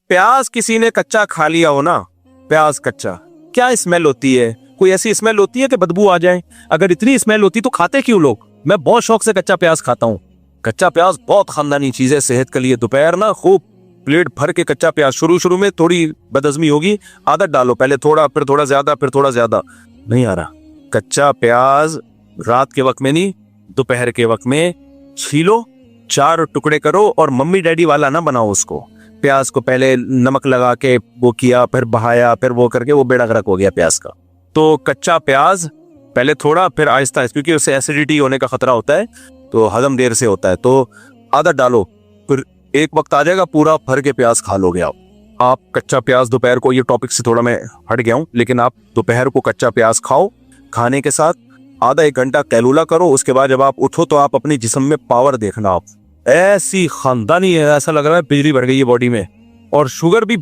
प्याज किसी ने कच्चा खा लिया हो ना, प्याज कच्चा, क्या स्मेल होती है? कोई ऐसी स्मेल होती है कि बदबू आ जाए? अगर इतनी स्मेल होती तो खाते क्यों लोग? मैं बहुत शौक से कच्चा प्याज खाता हूँ। कच्चा प्याज बहुत खानदानी चीज है सेहत के लिए। दोपहर ना खूब प्लेट भर के कच्चा प्याज, शुरू में थोड़ी बदहजमी होगी, आदत डालो, पहले थोड़ा, फिर थोड़ा ज्यादा, फिर थोड़ा ज्यादा, नहीं आ रहा। कच्चा प्याज रात के वक्त में नहीं, दोपहर के वक्त में छीलो, 4 टुकड़े करो और मम्मी डैडी वाला ना बनाओ उसको। प्याज को पहले नमक लगा के वो किया, फिर बहाया, फिर वो करके वो बेड़ा गर्क हो गया प्याज का। तो कच्चा प्याज पहले थोड़ा, फिर आहिस्ता, क्योंकि उससे एसिडिटी होने का खतरा होता है, तो हजम देर से होता है, तो आदत डालो, फिर एक वक्त आ जाएगा पूरा भर के प्याज खा लोगे आप कच्चा प्याज दोपहर को, ये टॉपिक से थोड़ा मैं हट गया हूं, लेकिन आप दोपहर को कच्चा प्याज खाओ। खाने के साथ आधा 1 घंटा कैलूला करो। उसके बाद जब आप उठो तो आप अपनी जिस्म में पावर देखना, आप ऐसी खानदानी है, ऐसा लग रहा है बिजली भर गई है बॉडी में। और शुगर भी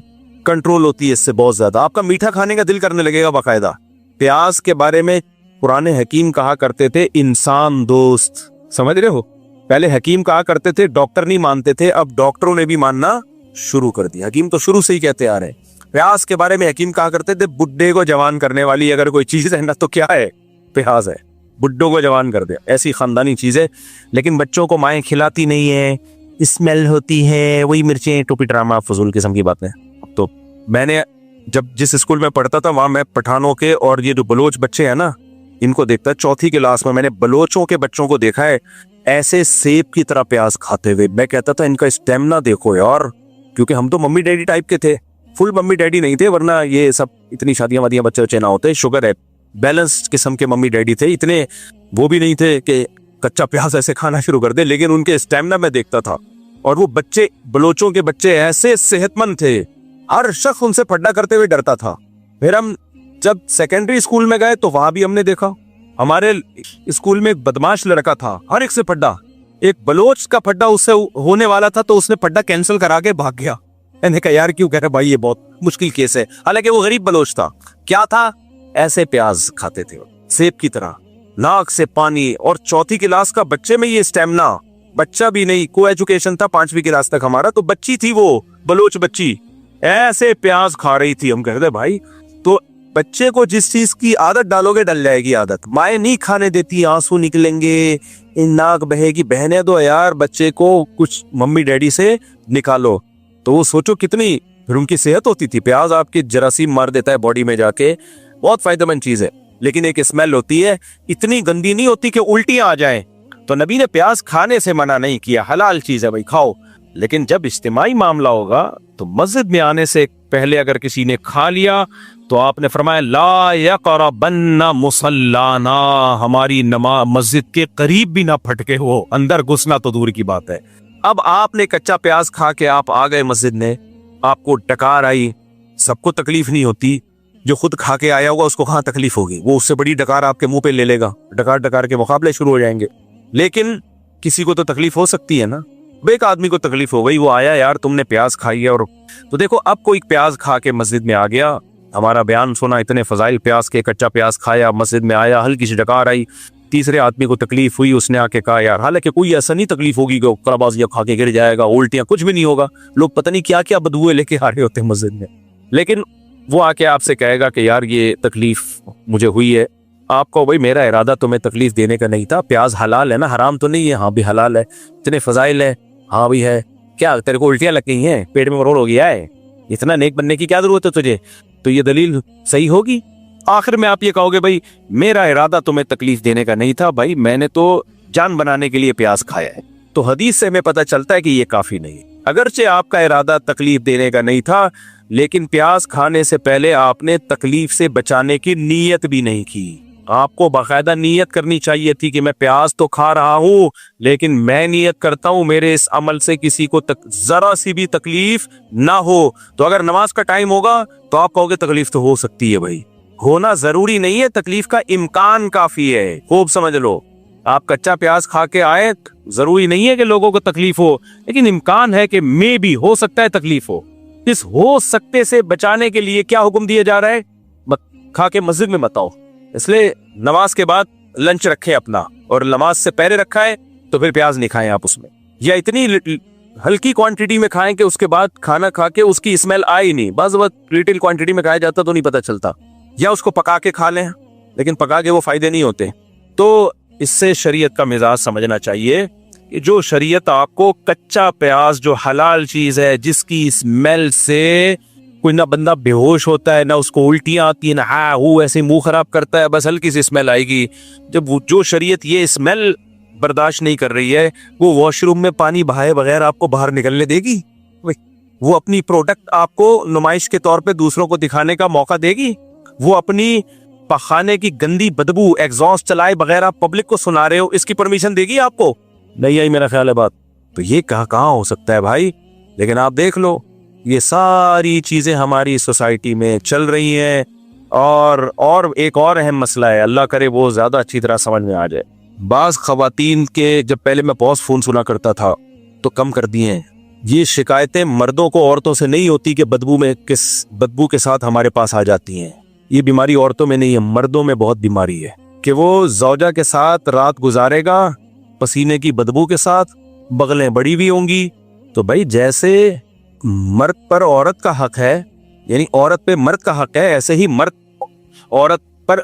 कंट्रोल होती है इससे बहुत ज्यादा। आपका मीठा खाने का दिल करने लगेगा बाकायदा। प्याज के बारे में पुराने हकीम कहा करते थे इंसान दोस्त, समझ रहे हो? पहले हकीम कहा करते थे, डॉक्टर नहीं मानते थे, अब डॉक्टरों ने भी मानना शुरू कर दिया। हकीम तो शुरू से ही कहते आ रहे हैं। प्याज के बारे में हकीम कहा करते थे, बुड्ढे को जवान करने वाली अगर कोई चीज है ना तो क्या है? प्याज है। बुड्ढों को जवान कर दे, ऐसी खानदानी चीज है। लेकिन बच्चों को माएं खिलाती नहीं है, स्मेल होती है, वही मिर्चें, टोपी ड्रामा, फजूल किस्म की बातें। तो मैंने जब जिस स्कूल में पढ़ता था वहां मैं पठानों के और ये जो बलोच बच्चे हैं ना, इनको देखता, 4th क्लास में मैंने बलोचों के बच्चों को देखा है ऐसे सेब की तरह प्याज खाते हुए। मैं कहता था इनका स्टेमिना देखो यार, क्योंकि हम तो मम्मी डैडी टाइप के थे, फुल मम्मी डैडी नहीं थे, वरना ये सब इतनी शादियां वादियां बच्चे बच्चे ना होते। शुगर है, बैलेंस किस्म के मम्मी डैडी थे, इतने वो भी नहीं थे कि कच्चा प्याज ऐसे खाना शुरू कर दे, लेकिन उनके स्टेमिना में देखता था। और वो बच्चे, बलोचों के बच्चे ऐसे सेहतमंद थे, हर शख्स उनसे पढ़ना करते हुए डरता था। फिर हम जब सेकेंडरी स्कूल में गए तो वहां भी हमने देखा, हमारे स्कूल में एक बदमाश लड़का था, हर एक से पढ़ा। एक बलोच का पढ़ा उससे होने वाला था तो उसने पढ़ा कैंसिल करा के भाग गया। मैंने कहा यार क्यों? कह रहे भाई ये बहुत मुश्किल केस है। हालांकि वो गरीब बलोच था। क्या था? ऐसे प्याज खाते थे सेब की तरह, नाक से पानी। और 4th क्लास का बच्चे में ये स्टेमिना, बच्चा भी नहीं, को एजुकेशन था 5वीं क्लास तक हमारा, तो बच्ची थी वो बलोच बच्ची, ऐसे प्याज खा रही थी। हम कहते भाई, तो बच्चे को जिस चीज की आदत डालोगे डल जाएगी आदत। माए नहीं खाने देती, आंसू निकलेंगे, नाक बहेगी। बहने दो यार, बच्चे को कुछ मम्मी डैडी से निकालो। तो वो सोचो कितनी फिर उनकी सेहत होती थी। प्याज आपकी जरासीम मार देता है बॉडी में जाके, बहुत फायदेमंद चीज है। लेकिन एक स्मेल होती है, इतनी गंदी नहीं होती कि उल्टियां आ जाएं। तो नबी ने प्याज खाने से मना नहीं किया, हलाल चीज है भाई, खाओ। लेकिन जब इज्तिमाई मामला होगा तो मस्जिद में आने से पहले अगर किसी ने खा लिया तो आपने फरमाया ला यक़रबन्ना मुसल्लाना, हमारी नमाज मस्जिद के करीब भी ना फटके, हो अंदर घुसना तो दूर की बात है। अब आपने कच्चा प्याज खा के आप आ गए मस्जिद में, आपको डकार आई, सबको तकलीफ नहीं होती, जो खुद खा के आया होगा उसको कहाँ तकलीफ होगी, वो उससे बड़ी डकार आपके मुंह पे ले लेगा, डकार के मुकाबले शुरू हो जाएंगे। लेकिन किसी को तो तकलीफ हो सकती है ना, एक आदमी को तकलीफ हो गई, वो आया यार तुमने प्याज खाई है। और तो देखो अब कोई प्याज खा के मस्जिद में आ गया, हमारा बयान सुना, इतने फजाइल प्याज के, कच्चा प्याज खाया, मस्जिद में आया, हल्की सी डकार आई, तीसरे आदमी को तकलीफ हुई, उसने आके कहा यार, हालांकि कोई ऐसा नहीं तकलीफ होगी कि कराबाजिया खा के गिर जाएगा, उल्टियां, कुछ भी नहीं होगा, लोग पता नहीं क्या क्या बदबुए लेके आ रहे होते हैं मस्जिद में। लेकिन वो आके आपसे कहेगा कि यार ये तकलीफ मुझे हुई है। आपको भाई मेरा इरादा तुम्हें तकलीफ देने का नहीं था, प्याज हलाल है ना, हराम तो नहीं है? हाँ भी हलाल है, इतने फजाइल है, हाँ भी है। क्या तेरे को उल्टियां लग गई हैं, पेट में रोल हो गया है, इतना नेक बनने की क्या जरूरत है तुझे? तो ये दलील सही होगी? आखिर में आप ये कहोगे भाई मेरा इरादा तुम्हें तकलीफ देने का नहीं था, भाई मैंने तो जान बनाने के लिए प्याज खाया है। तो हदीस से हमें पता चलता है कि ये काफी नहीं। अगरचे आपका इरादा तकलीफ देने का नहीं था, लेकिन प्याज खाने से पहले आपने तकलीफ से बचाने की नीयत भी नहीं की। आपको बाकायदा नीयत करनी चाहिए थी कि मैं प्याज तो खा रहा हूं, लेकिन मैं नीयत करता हूं मेरे इस अमल से किसी को जरा सी भी तकलीफ ना हो। तो अगर नमाज का टाइम होगा तो आप कहोगे तकलीफ तो हो सकती है, भाई होना जरूरी नहीं है, तकलीफ का इम्कान काफी है, खूब समझ लो। आप कच्चा प्याज खा के आए, जरूरी नहीं है कि लोगों को तकलीफ हो, लेकिन इम्कान है कि मे भी हो सकता है तकलीफ हो। इस हो सकते से बचाने के लिए क्या हुक्म दिया जा रहा है? खा के मस्जिद में मत आओ। इसलिए नमाज के बाद लंच रखे अपना, और नमाज से पहले रखा है तो फिर प्याज नहीं खाएं आप उसमें। या इतनी हल्की क्वांटिटी में खाएं कि उसके बाद खाना खा के उसकी स्मेल आए ही नहीं। बस लिटिल क्वांटिटी में खाया जाता तो नहीं पता चलता, या उसको पका के खा लें, लेकिन पका के वो फायदे नहीं होते। तो इससे शरीयत का मिजाज समझना चाहिए कि जो शरीयत आपको कच्चा प्याज, जो हलाल चीज है, जिसकी स्मेल से कोई ना बंदा बेहोश होता है, ना उसको उल्टियां आती है, ना हाँ वो ऐसे मुंह खराब करता है, बस हल्की सी स्मेल आएगी। जब जो शरीयत ये स्मेल बर्दाश्त नहीं कर रही है, वो वॉशरूम में पानी बहाए बगैर आपको बाहर निकलने देगी? वो अपनी प्रोडक्ट आपको नुमाइश के तौर पे दूसरों को दिखाने का मौका देगी? वो अपनी पखाने की गंदी बदबू एग्जॉस्ट चलाए बगैर आप पब्लिक को सुना रहे हो, इसकी परमिशन देगी आपको? नहीं आई मेरा ख्याल है बात। तो ये कहाँ हो सकता है भाई? लेकिन आप देख लो, ये सारी चीजें हमारी सोसाइटी में चल रही हैं। और एक और अहम मसला है, अल्लाह करे वो ज्यादा अच्छी तरह समझ में आ जाए। बाज खवातीन के, जब पहले मैं बहुत फोन सुना करता था तो कम कर दिए हैं। ये शिकायतें मर्दों को औरतों से नहीं होती कि बदबू के साथ हमारे पास आ जाती हैं। ये बीमारी औरतों में नहीं है, मर्दों में बहुत बीमारी है कि वो जौजा के साथ रात गुजारेगा पसीने की बदबू के साथ, बगलें बड़ी भी होंगी। तो भाई जैसे मर्द पर औरत का हक है, यानी औरत पे मर्द का हक है, ऐसे ही मर्द औरत पर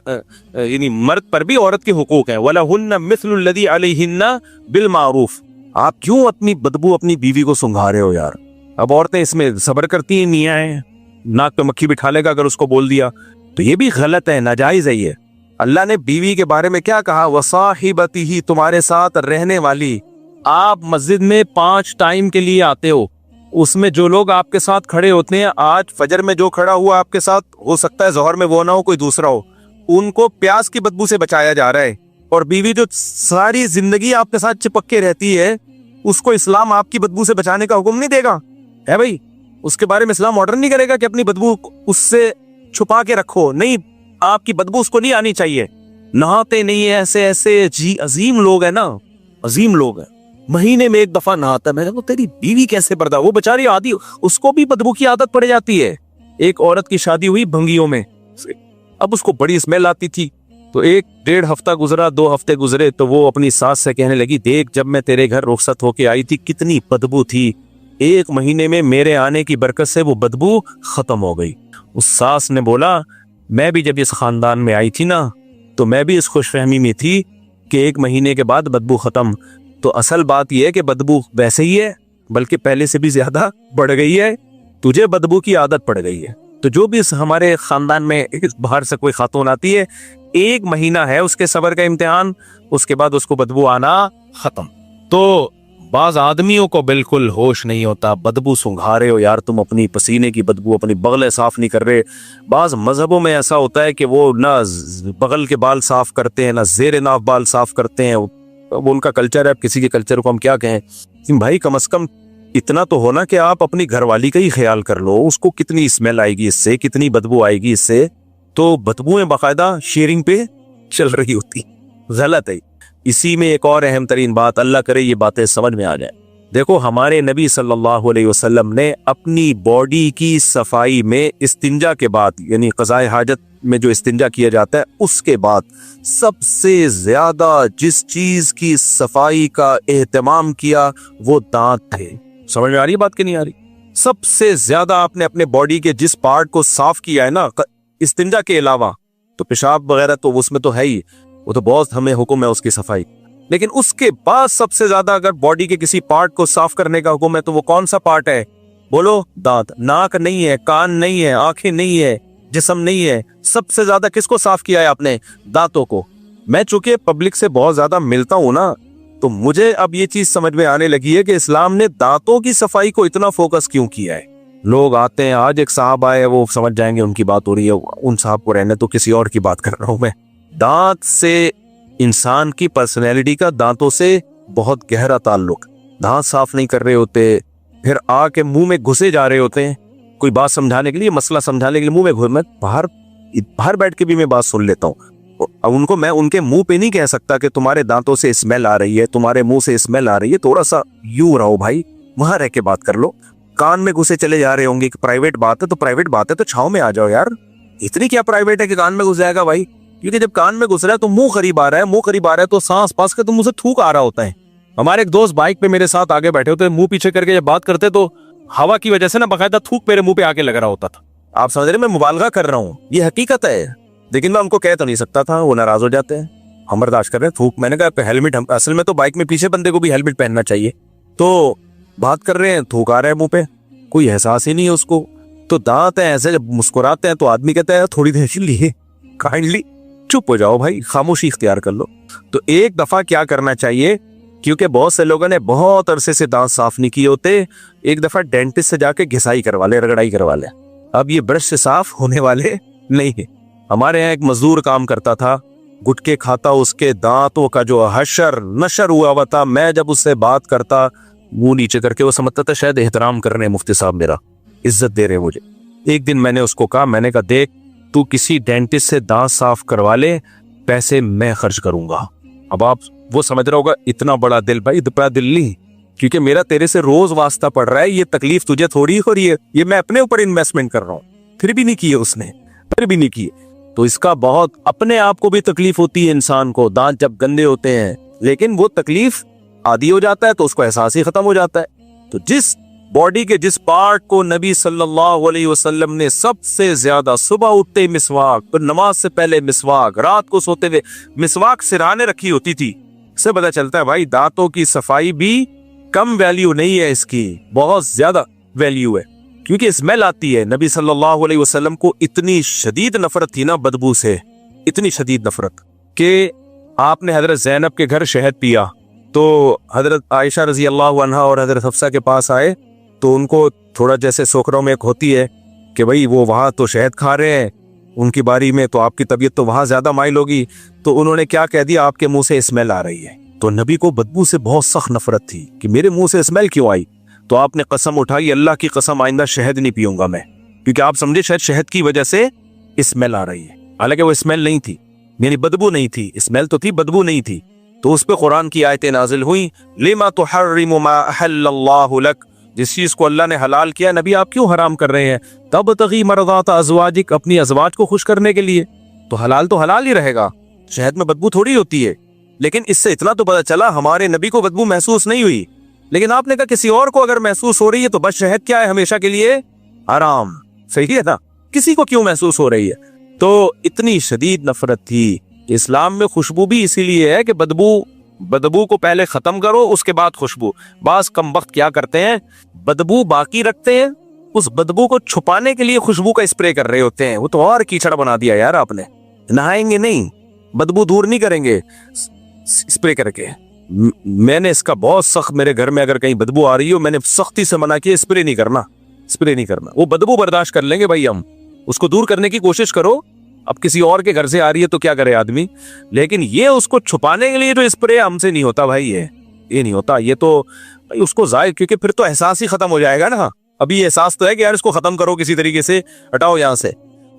यानी मर्द पर भी औरत के हुकूक है। वलहुन्ना मिस्लुल लज़ी अलैहिन्ना बिल मारूफ। आप क्यों अपनी बदबू अपनी बीवी को सुंघा रहे हो यार? अब औरतें इसमें सब्र करती हैं, नहीं आए नाक पे मक्खी बिठा लेगा अगर उसको बोल दिया तो ये भी गलत है, नाजायज है ये। अल्लाह ने बीवी के बारे में क्या कहा? वसाहिबतिही, तुम्हारे साथ रहने वाली। आप मस्जिद में 5 टाइम के लिए आते हो, उसमें जो लोग आपके साथ खड़े होते हैं, आज फजर में जो खड़ा हुआ आपके साथ, हो सकता है जोहर में वो ना हो, कोई दूसरा हो, उनको प्यास की बदबू से बचाया जा रहा है। और बीवी जो सारी जिंदगी आपके साथ चिपक के रहती है, उसको इस्लाम आपकी बदबू से बचाने का हुक्म नहीं देगा है भाई? उसके बारे में इस्लाम ऑर्डर नहीं करेगा कि अपनी बदबू उससे छुपा के रखो। नहीं, आपकी बदबू उसको नहीं आनी चाहिए। नहाते नहीं है ऐसे ऐसे जी अजीम लोग है ना, अजीम लोग है, महीने में 1 दफा नहाता है। मैंने कहा तेरी बीवी कैसे बर्दाश्त, वो बेचारी आदि, उसको भी बदबू की आदत पड़ जाती है। एक औरत की शादी हुई भंगियों में, अब उसको बड़ी स्मेल आती थी, तो 1-1.5 हफ्ता गुजरा, 2 हफ्ते गुजरे, तो वो अपनी सास से कहने लगी, देख जब मैं तेरे घर रुखसत होके आई थी कितनी बदबू थी, 1 महीने में मेरे आने की बरकत से वो बदबू खत्म हो गई। उस सास ने बोला, मैं भी जब इस खानदान में आई थी ना, तो मैं भी इस खुशफहमी में थी कि 1 महीने के बाद बदबू खत्म। तो असल बात यह है कि बदबू वैसे ही है, बल्कि पहले से भी ज्यादा बढ़ गई है, तुझे बदबू की आदत पड़ गई है। तो जो भी हमारे खानदान में बाहर से कोई खातून आती है, 1 महीना है उसके सब्र का इम्तिहान, उसके बाद उसको बदबू आना खत्म। तो बाज आदमियों को बिल्कुल होश नहीं होता, बदबू सुंघा रहे हो यार तुम, अपनी पसीने की बदबू, अपनी बगलें साफ नहीं कर रहे। बाज मजहबों में ऐसा होता है कि वो ना बगल के बाल साफ करते हैं, ना जेर नाफ बाल साफ करते हैं, वो उनका कल्चर है। किसी के कल्चर को हम क्या कहें भाई? कम से कम इतना तो होना कि आप अपनी घरवाली का ही ख्याल कर लो, उसको कितनी स्मेल आएगी इससे, कितनी बदबू आएगी इससे। तो बदबूएं बाकायदा शेयरिंग पे चल रही होती, गलत है। इसी में एक और अहम तरीन बात, अल्लाह करे ये बातें समझ में आ जाए। देखो हमारे नबी सल्लल्लाहु अलैहि वसल्लम ने अपनी बॉडी की सफाई में इस्तिंजा के बाद, यानी क़ज़ाए हाजत में जो इस्तिंजा किया जाता है उसके बाद, सबसे ज्यादा जिस चीज की सफाई का एहतमाम किया वो दांत थे। समझ में आ रही है बात कि नहीं आ रही? सबसे ज्यादा आपने अपने बॉडी के जिस पार्ट को साफ किया है ना इस्तिंजा के अलावा, तो पेशाब वगैरह तो उसमें तो है ही, वो तो बहुत हमें हुक्म है उसकी सफाई, लेकिन उसके बाद सबसे ज्यादा अगर बॉडी के किसी पार्ट को साफ करने का हुक्म है तो वो कौन सा पार्ट है? बोलो, दांत। नाक नहीं है, कान नहीं है, आंखें नहीं है, जिस्म नहीं है, सबसे ज्यादा किसको साफ किया है आपने? दांतों को। मैं चूंकि पब्लिक से बहुत ज्यादा मिलता हूं ना, तो मुझे अब ये चीज समझ में आने लगी है कि इस्लाम ने दांतों की सफाई को इतना फोकस क्यों किया है। लोग आते हैं, आज एक साहब आए, वो समझ जाएंगे उनकी बात हो रही है, उन साहब को रहने तो, किसी और की बात कर रहा हूं मैं। दांत से इंसान की पर्सनैलिटी का दांतों से बहुत गहरा ताल्लुक। दांत साफ नहीं कर रहे होते, फिर आके मुंह में घुसे जा रहे होते हैं, कोई बात समझाने के लिए, मसला समझाने के लिए मुंह में घुस, मैं बाहर बैठ के भी मैं बात सुन लेता हूँ। अब उनको मैं उनके मुंह पे नहीं कह सकता कि तुम्हारे दांतों से स्मेल आ रही है, तुम्हारे मुंह से स्मेल आ रही है, थोड़ा सा यूं रहो भाई, वहां रह के बात कर लो। कान में घुसे चले जा रहे होंगे कि प्राइवेट बात है, तो प्राइवेट बात है तो छाव में आ जाओ यार। इतनी क्या प्राइवेट है कि कान में घुस जाएगा भाई? क्योंकि जब कान में घुस रहा है तो मुंह करीब आ रहा है, मुंह करीब आ रहा है तो सांस पास के तो मुंह से थूक आ रहा होता है, हमारे एक दोस्त बाइक पे मेरे साथ आगे बैठे होते, मुंह पीछे करके जब बात करते तो हवा की वजह से ना बाकायदा थूक मेरे मुंह पे आके लग रहा होता था। आप समझ रहे, मैं मुबालगा कर रहा हूँ, ये हकीकत है, लेकिन मैं उनको कह तो नहीं सकता था, वो नाराज हो जाते हैं। हम बर्दाश्त कर रहे हैं थूक। मैंने कहा हेलमेट, हम असल में तो बाइक में पीछे बंदे को भी हेलमेट पहनना चाहिए। तो बात कर रहे हैं, थूक आ रहा है मुंह पे, कोई एहसास ही नहीं है उसको। तो दांत है ऐसे, जब मुस्कुराते हैं तो आदमी कहता है थोड़ी देर के लिए काइंडली चुप हो जाओ भाई, खामोशी इख्तियार कर लो। तो एक दफा क्या करना चाहिए, क्योंकि बहुत से लोगों ने बहुत अरसे से दांत साफ नहीं किए होते, एक दफा डेंटिस्ट से जाके घिसाई करवा ले, रगड़ाई करवा ले। अब ये ब्रश से साफ होने वाले नहीं है। हमारे यहाँ एक मजदूर काम करता था, गुटके खाता, उसके दांतों का जो हशर नशर हुआ था, मैं जब उससे बात करता मुंह नीचे करके, वो समझता था शायद एहतराम कर रहे हैं मुफ्ती साहब, मेरा इज्जत दे रहे हैं मुझे। एक दिन मैंने उसको कहा, मैंने कहा देख तू किसी डेंटिस्ट से दांत साफ करवा ले, पैसे मैं खर्च करूंगा। अब आप वो समझ रहा होगा इतना बड़ा दिल, भाई इतना दिल नहीं, क्योंकि मेरा तेरे से रोज वास्ता पड़ रहा है, ये तकलीफ तुझे थोड़ी हो रही है, ये मैं अपने ऊपर इन्वेस्टमेंट कर रहा हूँ। फिर भी नहीं किए उसने, फिर भी नहीं किए। तो इसका बहुत अपने आप को भी तकलीफ होती है इंसान को, दांत जब गंदे होते हैं, लेकिन वो तकलीफ आदी हो जाता है तो उसको एहसास ही खत्म हो जाता है। तो जिस बॉडी के जिस पार्ट को नबी सल्लल्लाहु अलैहि वसल्लम ने सबसे ज्यादा, सुबह उठते मिसवाक, फिर नमाज से पहले मिसवाक, रात को सोते हुए मिसवाक सिराने रखी होती थी, इससे पता चलता है भाई दांतों की सफाई भी कम वैल्यू नहीं है, इसकी बहुत ज्यादा वैल्यू है, क्योंकि स्मेल आती है। नबी सल्लल्लाहु अलैहि वसल्लम को इतनी शदीद नफरत थी ना बदबू से, इतनी शदीद नफरत कि आपने हजरत ज़ैनब के घर शहद पिया, तो हजरत आयशा रजी अल्लाह अन्हा और हजरत हफ्सा के पास आए, तो उनको थोड़ा जैसे सोखरों में एक होती है कि भाई वो वहां तो शहद खा रहे हैं, उनकी बारी में तो आपकी तबीयत तो वहां ज्यादा माइल होगी, तो उन्होंने क्या कह दिया, आपके मुंह से स्मेल आ रही है। तो नबी को बदबू से बहुत सख्त नफरत थी कि मेरे मुंह से स्मेल क्यों आई। तो आपने कसम उठाई, अल्लाह की कसम आइंदा शहद नहीं पीऊंगा मैं, क्योंकि आप समझे शायद शहद की वजह से स्मेल आ रही है, हालांकि वो स्मेल नहीं थी, यानी बदबू नहीं थी, स्मेल तो थी, बदबू नहीं थी। तो उस पर कुरान की आयतें नाजिल हुई, लिमा तुहर्रिमु मा अहल्लल्लाहु लक, जिस चीज को अल्लाह ने हलाल किया नबी आप क्यों हराम कर रहे हैं, तब तगी मरदात अज़वाजिक, अपनी अज़वाज को खुश करने के लिए। तो हलाल ही रहेगा, शहद में बदबू थोड़ी होती है। लेकिन इससे इतना तो पता चला हमारे नबी को बदबू महसूस नहीं हुई, लेकिन आपने कहा किसी और को अगर महसूस हो रही है तो बस शहद क्या है, हमेशा के लिए हराम, सही है ना, किसी को क्यों महसूस हो रही है। तो इतनी शदीद नफरत थी। इस्लाम में खुशबू भी इसीलिए है कि बदबू को पहले खत्म करो, उसके बाद खुशबू। बास कम वक्त क्या करते हैं, बदबू बाकी रखते हैं, उस बदबू को छुपाने के लिए खुशबू का स्प्रे कर रहे होते हैं। वो तो और कीचड़ बना दिया यार आपने। नहाएंगे नहीं, बदबू दूर नहीं करेंगे स्प्रे करके। मैंने इसका बहुत सख्त, मेरे घर में अगर कहीं बदबू आ रही हो, मैंने सख्ती से मना किया, स्प्रे नहीं करना, स्प्रे नहीं करना। वो बदबू बर्दाश्त कर लेंगे भाई, हम उसको दूर करने की कोशिश करो। अब किसी और के घर से आ रही है तो क्या करे आदमी, लेकिन ये उसको छुपाने के लिए जो स्प्रे हमसे नहीं होता भाई, ये नहीं होता। ये तो भाई उसको जायद, क्योंकि फिर तो एहसास ही खत्म हो जाएगा ना। अभी ये एहसास तो है कि यार इसको खत्म करो, किसी तरीके से हटाओ यहाँ से।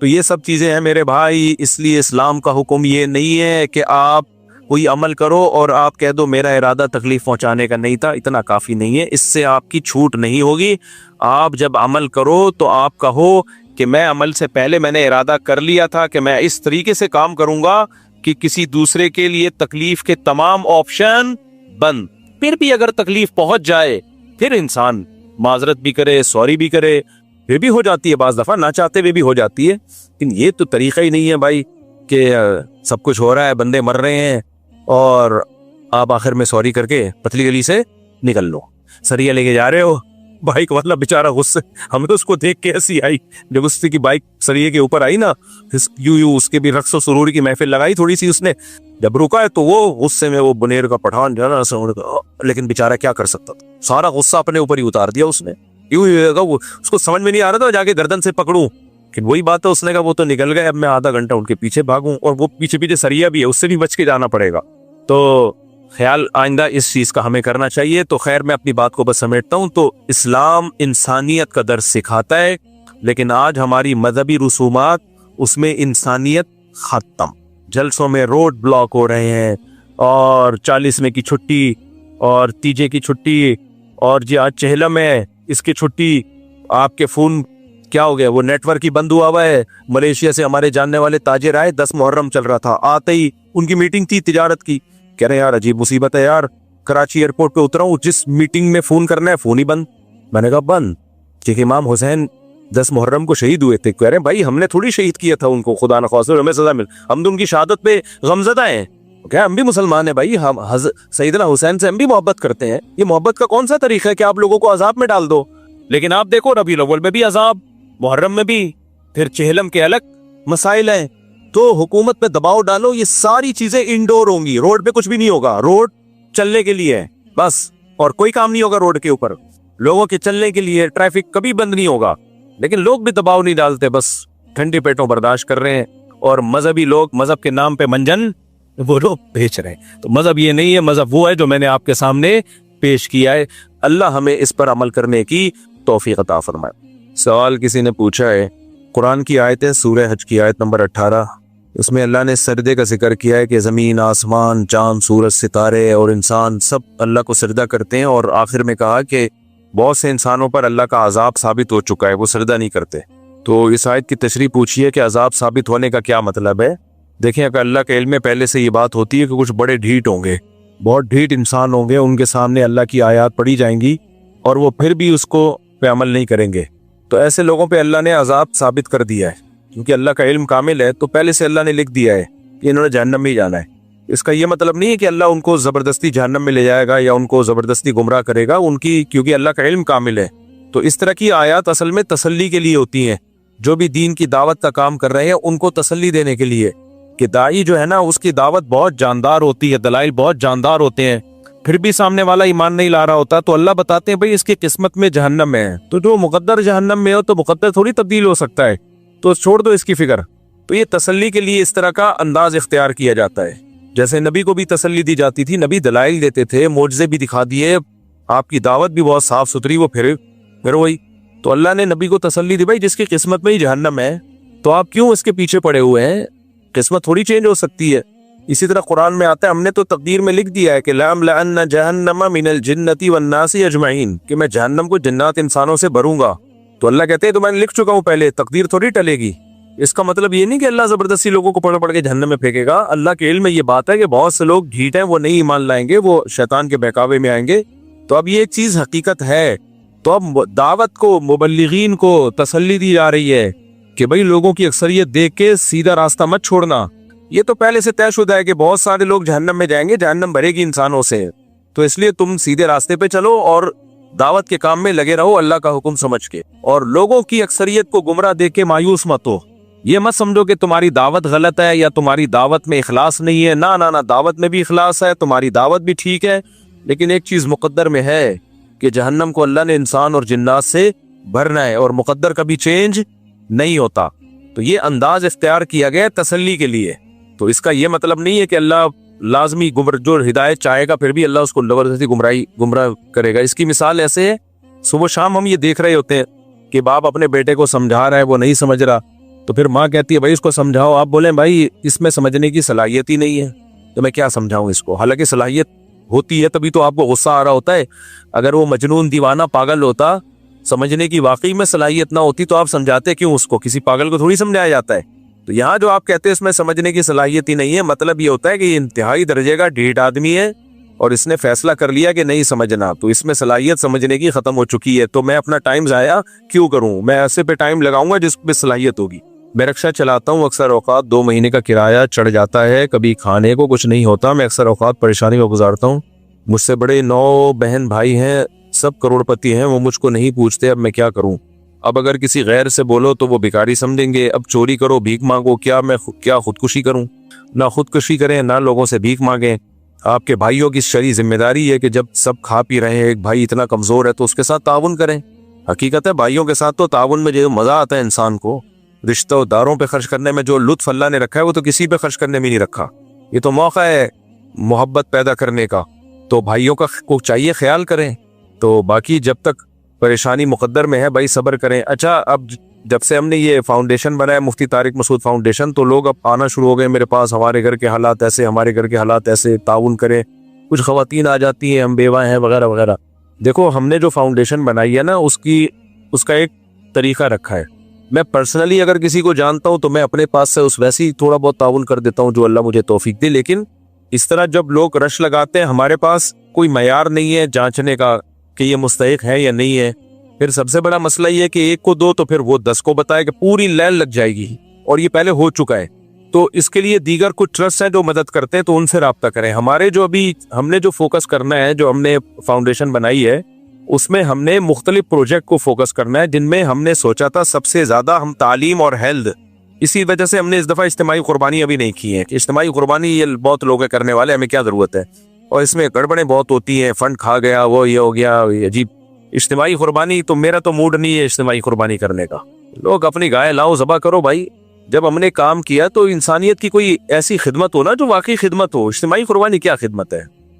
तो ये सब चीजें हैं मेरे भाई। इसलिए इस्लाम का हुक्म ये नहीं है कि आप कोई अमल करो और आप कह दो मेरा इरादा तकलीफ पहुंचाने का नहीं था, इतना काफी नहीं है, इससे आपकी छूट नहीं होगी। आप जब अमल करो तो आप कहो कि मैं अमल से पहले मैंने इरादा कर लिया था कि मैं इस तरीके से काम करूंगा कि किसी दूसरे के लिए तकलीफ के तमाम ऑप्शन बंद। फिर भी अगर तकलीफ पहुंच जाए, फिर इंसान माजरत भी करे, सॉरी भी करे, फिर भी हो जाती है, बाज दफा ना चाहते हुए भी हो जाती है। लेकिन ये तो तरीका ही नहीं है भाई कि सब कुछ हो रहा है, बंदे मर रहे हैं और आप आखिर में सॉरी करके पतली गली से निकल लो। सरिया लेके जा रहे हो, बाइक वाला बेचारा गुस्से, हमें तो उसको देख के हंसी आई जब उसकी बाइक सरिये के ऊपर आई ना, यूं उसके भी रक्स और सुरूर की महफिल लगाई थोड़ी सी उसने। जब रुका है तो वो गुस्से में वो बुनेर का पठान जो है ना, लेकिन बेचारा क्या कर सकता था, सारा गुस्सा अपने ऊपर ही उतार दिया उसने। यूं वो उसको समझ में नहीं आ रहा था जाके गर्दन से पकड़ूं, लेकिन वही बात है, उसने कहा वो तो निकल गए, अब मैं आधा घंटा उनके पीछे भागूं, और वो पीछे पीछे सरिया भी है, उससे भी बच के जाना पड़ेगा। तो ख्याल आइंदा इस चीज का हमें करना चाहिए। तो खैर मैं अपनी बात को बस समेटता हूं। तो इस्लाम इंसानियत का दर्स सिखाता है, लेकिन आज हमारी मजहबी रसूमात उसमें इंसानियत खत्म। जलसों में रोड ब्लॉक हो रहे हैं, और 40वें की छुट्टी और तीजे की छुट्टी, और जी आज चहलम है इसकी छुट्टी, आपके फोन क्या हो गया, वो नेटवर्क ही बंद हुआ है। मलेशिया से हमारे जानने वाले ताजिर आए, 10 मुहर्रम चल रहा था, आते ही उनकी मीटिंग थी तिजारत की, कह रहे यार अजीब मुसीबत है यार, कराची एयरपोर्ट पे उतरा हूँ, जिस मीटिंग में फोन करना है फोन ही बंद। मैंने कहा बंद, कि इमाम हुसैन 10 मुहर्रम को शहीद हुए थे। कह रहे भाई हमने थोड़ी शहीद किया था उनको, खुदा न खास्ता हमें सजा मिल, हम तो उनकी शहादत पे गमज़दा हैं। क्या हम भी मुसलमान हैं भाई, हम सैयदना हुसैन से हम भी मोहब्बत करते हैं। ये मोहब्बत का कौन सा तरीका है कि आप लोगों को अजाब में डाल दो? लेकिन आप देखो रबीउल अव्वल में भी अजाब, मुहर्रम में भी, फिर चेहलम के अलग मसाइल हैं। तो हुकूमत पे दबाव डालो, ये सारी चीजें इंडोर होंगी, रोड पे कुछ भी नहीं होगा, रोड चलने के लिए है बस, और कोई काम नहीं होगा रोड के ऊपर, लोगों के चलने के लिए, ट्रैफिक कभी बंद नहीं होगा। लेकिन लोग भी दबाव नहीं डालते, बस ठंडे पेटों बर्दाश्त कर रहे हैं। और मजहबी लोग मजहब के नाम पे मंजन वो लोग बेच रहे हैं। तो मजहब ये नहीं है, मजहब वो है जो मैंने आपके सामने पेश किया है। अल्लाह हमें इस पर अमल करने की तौफीक अता फरमाए। सवाल किसी ने पूछा है, कुरान की आयत है सूरह हज की आयत नंबर 18, उसमें अल्लाह ने सजदे का जिक्र किया है कि ज़मीन, आसमान, चांद, सूरज, सितारे और इंसान सब अल्लाह को सजदा करते हैं। और आखिर में कहा कि बहुत से इंसानों पर अल्लाह का अजाब साबित हो चुका है, वो सजदा नहीं करते। तो इस आयत की तशरीह पूछिए कि अजाब साबित होने का क्या मतलब है। देखिए, अगर अल्लाह के इल्म में पहले से ये बात होती है कि कुछ बड़े ढीठ होंगे, बहुत ढीठ इंसान होंगे, उनके सामने अल्लाह की आयत पढ़ी जाएंगी और वो फिर भी उसको पे अमल नहीं करेंगे, तो ऐसे लोगों पे अल्लाह ने अजाब साबित कर दिया है। क्योंकि अल्लाह का इल्म कामिल है, तो पहले से अल्लाह ने लिख दिया है कि इन्होंने जहन्नम में ही जाना है। इसका ये मतलब नहीं है कि अल्लाह उनको जबरदस्ती जहन्नम में ले जाएगा या उनको जबरदस्ती गुमराह करेगा, उनकी क्योंकि अल्लाह का इल्म कामिल है। तो इस तरह की आयत असल में तसल्ली के लिए होती हैं, जो भी दीन की दावत का काम कर रहे हैं उनको तसल्ली देने के लिए, कि दाई जो है ना उसकी दावत बहुत जानदार होती है, दलाइल बहुत जानदार होते हैं, फिर भी सामने वाला ईमान नहीं ला रहा होता, तो अल्लाह बताते हैं भाई इसकी किस्मत में जहन्नम है। तो जो मुकद्दर जहन्नम में हो तो मुकद्दर थोड़ी तब्दील हो सकता है, तो छोड़ दो इसकी फिक्र। तो ये तसल्ली के लिए इस तरह का अंदाज इख्तियार किया जाता है। जैसे नबी को भी तसल्ली दी जाती थी, नबी दलाइल देते थे, मोजज़े भी दिखा दिए, आपकी दावत भी बहुत साफ सुथरी, वो फिर वही। तो अल्लाह ने नबी को तसल्ली दी भाई जिसकी किस्मत में ही जहन्नम है, तो आप क्यों इसके पीछे पड़े हुए हैं? किस्मत थोड़ी चेंज हो सकती है। इसी तरह कुरान में आता है, हमने तो तकदीर में लिख दिया है कि लअमलअन्न जहन्नम मिनल जिन्नति वन्नासी अजमईन, कि मैं जहन्नम को जिन्नात इंसानों से भरूंगा। तो अल्लाह कहते हैं तो मैंने लिख चुका हूँ पहले, तकदीर थोड़ी टलेगी। इसका मतलब ये नहीं कि अल्लाह जबरदस्ती लोगों को पढ़ पढ़ के जहन्नम में फेंकेगा। अल्लाह के इल्म में ये बात है कि बहुत से लोग ढीठ हैं, वो नहीं ईमान लाएंगे, वो शैतान के बहकावे में आएंगे। तो अब ये एक चीज हकीकत है। तो अब दावत को, मुबल्लिगीन को तसल्ली दी जा रही है कि भाई लोगों की अक्सरियत देख के सीधा रास्ता मत छोड़ना। ये तो पहले से तयशुदा है कि बहुत सारे लोग जहन्नम में जाएंगे, जहन्नम भरेगी इंसानों से, तो इसलिए तुम सीधे रास्ते पे चलो और दावत के काम में लगे रहो अल्लाह का हुक्म समझ के, और लोगों की अक्सरियत को गुमराह देख के मायूस मत हो। ये मत समझो कि तुम्हारी दावत गलत है या तुम्हारी दावत में इखलास नहीं है। ना ना ना, दावत में भी इखलास है, तुम्हारी दावत भी ठीक है, लेकिन एक चीज मुकद्दर में है कि जहन्नम को अल्लाह ने इंसान और जिन्नात से भरना है, और मुकद्दर कभी चेंज नहीं होता। तो ये अंदाज इख्तियार किया गया तसल्ली के लिए। तो इसका ये मतलब नहीं है कि अल्लाह लाजमी जो हिदायत चाहेगा फिर भी अल्लाह उसको जबरदस्ती गुमराह करेगा। इसकी मिसाल ऐसे है, सुबह शाम हम ये देख रहे होते हैं कि बाप अपने बेटे को समझा रहा है, वो नहीं समझ रहा, तो फिर माँ कहती है भाई इसको समझाओ। आप बोले भाई इसमें समझने की सलाहियत ही नहीं है, तो मैं क्या समझाऊं इसको। हालांकि सलाहियत होती है, तभी तो आपको गुस्सा आ रहा होता है। अगर वो मजनून दीवाना पागल होता, समझने की वाकई में सलाहियत ना होती, तो आप समझाते क्यों उसको? किसी पागल को थोड़ी समझाया जाता है। तो यहाँ जो आप कहते हैं इसमें समझने की सलाहियत ही नहीं है, मतलब ये होता है कि इंतहाई दर्जे का ढीठ आदमी है और इसने फैसला कर लिया कि नहीं समझना, तो इसमें सलाहियत समझने की खत्म हो चुकी है। तो मैं अपना टाइम जाया क्यों करूं? मैं ऐसे पे टाइम लगाऊंगा जिसपे सलाहियत होगी। मैं रिक्शा चलाता हूँ, अक्सर औकात 2 महीने का किराया चढ़ जाता है, कभी खाने को कुछ नहीं होता, मैं अक्सर औकात परेशानी में गुजारता हूँ। मुझसे बड़े 9 बहन भाई हैं, सब करोड़पति हैं, वो मुझको नहीं पूछते, अब मैं क्या करूं? अब अगर किसी गैर से बोलो तो वो भिखारी समझेंगे, अब चोरी करो, भीख मांगो, क्या खुदकुशी करूं? ना खुदकुशी करें ना लोगों से भीख मांगे। आपके भाइयों की शरी जिम्मेदारी है कि जब सब खा पी रहे हैं, एक भाई इतना कमजोर है तो उसके साथ ताउन करें। हकीकत है भाइयों के साथ तो ताउन में जो मजा आता है इंसान को, रिश्तेदारों पे खर्च करने में जो लुत्फ अल्लाह ने रखा है वो तो किसी पे खर्च करने में नहीं रखा। ये तो मौका है मोहब्बत पैदा करने का, तो भाइयों का को चाहिए ख्याल करें। तो बाकी जब तक परेशानी मुकद्दर में है भाई सब्र करें। अच्छा, अब जब से हमने ये फाउंडेशन बनाया, मुफ्ती तारिक मसूद फाउंडेशन, तो लोग अब आना शुरू हो गए मेरे पास, हमारे घर के हालात ऐसे, हमारे घर के हालात ऐसे, ताउन करें। कुछ खवातीन आ जाती हैं, हम बेवा हैं वगैरह वगैरह। देखो हमने जो फाउंडेशन बनाई है ना, उसका एक तरीका रखा है। मैं पर्सनली अगर किसी को जानता हूँ तो मैं अपने पास से उस वैसे ही थोड़ा बहुत ताउन कर देता हूँ जो अल्लाह मुझे तौफीक दे। लेकिन इस तरह जब लोग रश लगाते हैं हमारे पास, कोई मयार नहीं है जांचने का कि ये मुस्तहिक है या नहीं है। फिर सबसे बड़ा मसला ये है कि एक को दो तो फिर वो 10 को बताए कि पूरी लाइन लग जाएगी, और ये पहले हो चुका है। तो इसके लिए दीगर कुछ ट्रस्ट हैं जो मदद करते हैं, तो उनसे राब्ता करें। हमारे जो अभी हमने जो फोकस करना है, जो हमने फाउंडेशन बनाई है, उसमें हमने मुख्तलिफ प्रोजेक्ट को फोकस करना है, जिनमें हमने सोचा था सबसे ज्यादा हम तालीम और हेल्थ। इसी वजह से हमने इस दफा इज्तिमाई कुर्बानी अभी नहीं की है। इज्तिमाई कुर्बानी ये बहुत लोग करने वाले, हमें क्या जरूरत है, और इसमें गड़बड़ें बहुत होती हैं, फंड खा गया, वो ये हो गया, ये अजीब। इज्तिमाई कुर्बानी तो मेरा तो मूड नहीं है इज्तिमाई कुर्बानी करने का। लोग अपनी गाय लाओ, ज़बा करो भाई। जब हमने काम किया तो इंसानियत की कोई ऐसी खिदमत हो ना जो वाकई खिदमत हो। इज्तिमाई कुर्बानी क्या खिदमत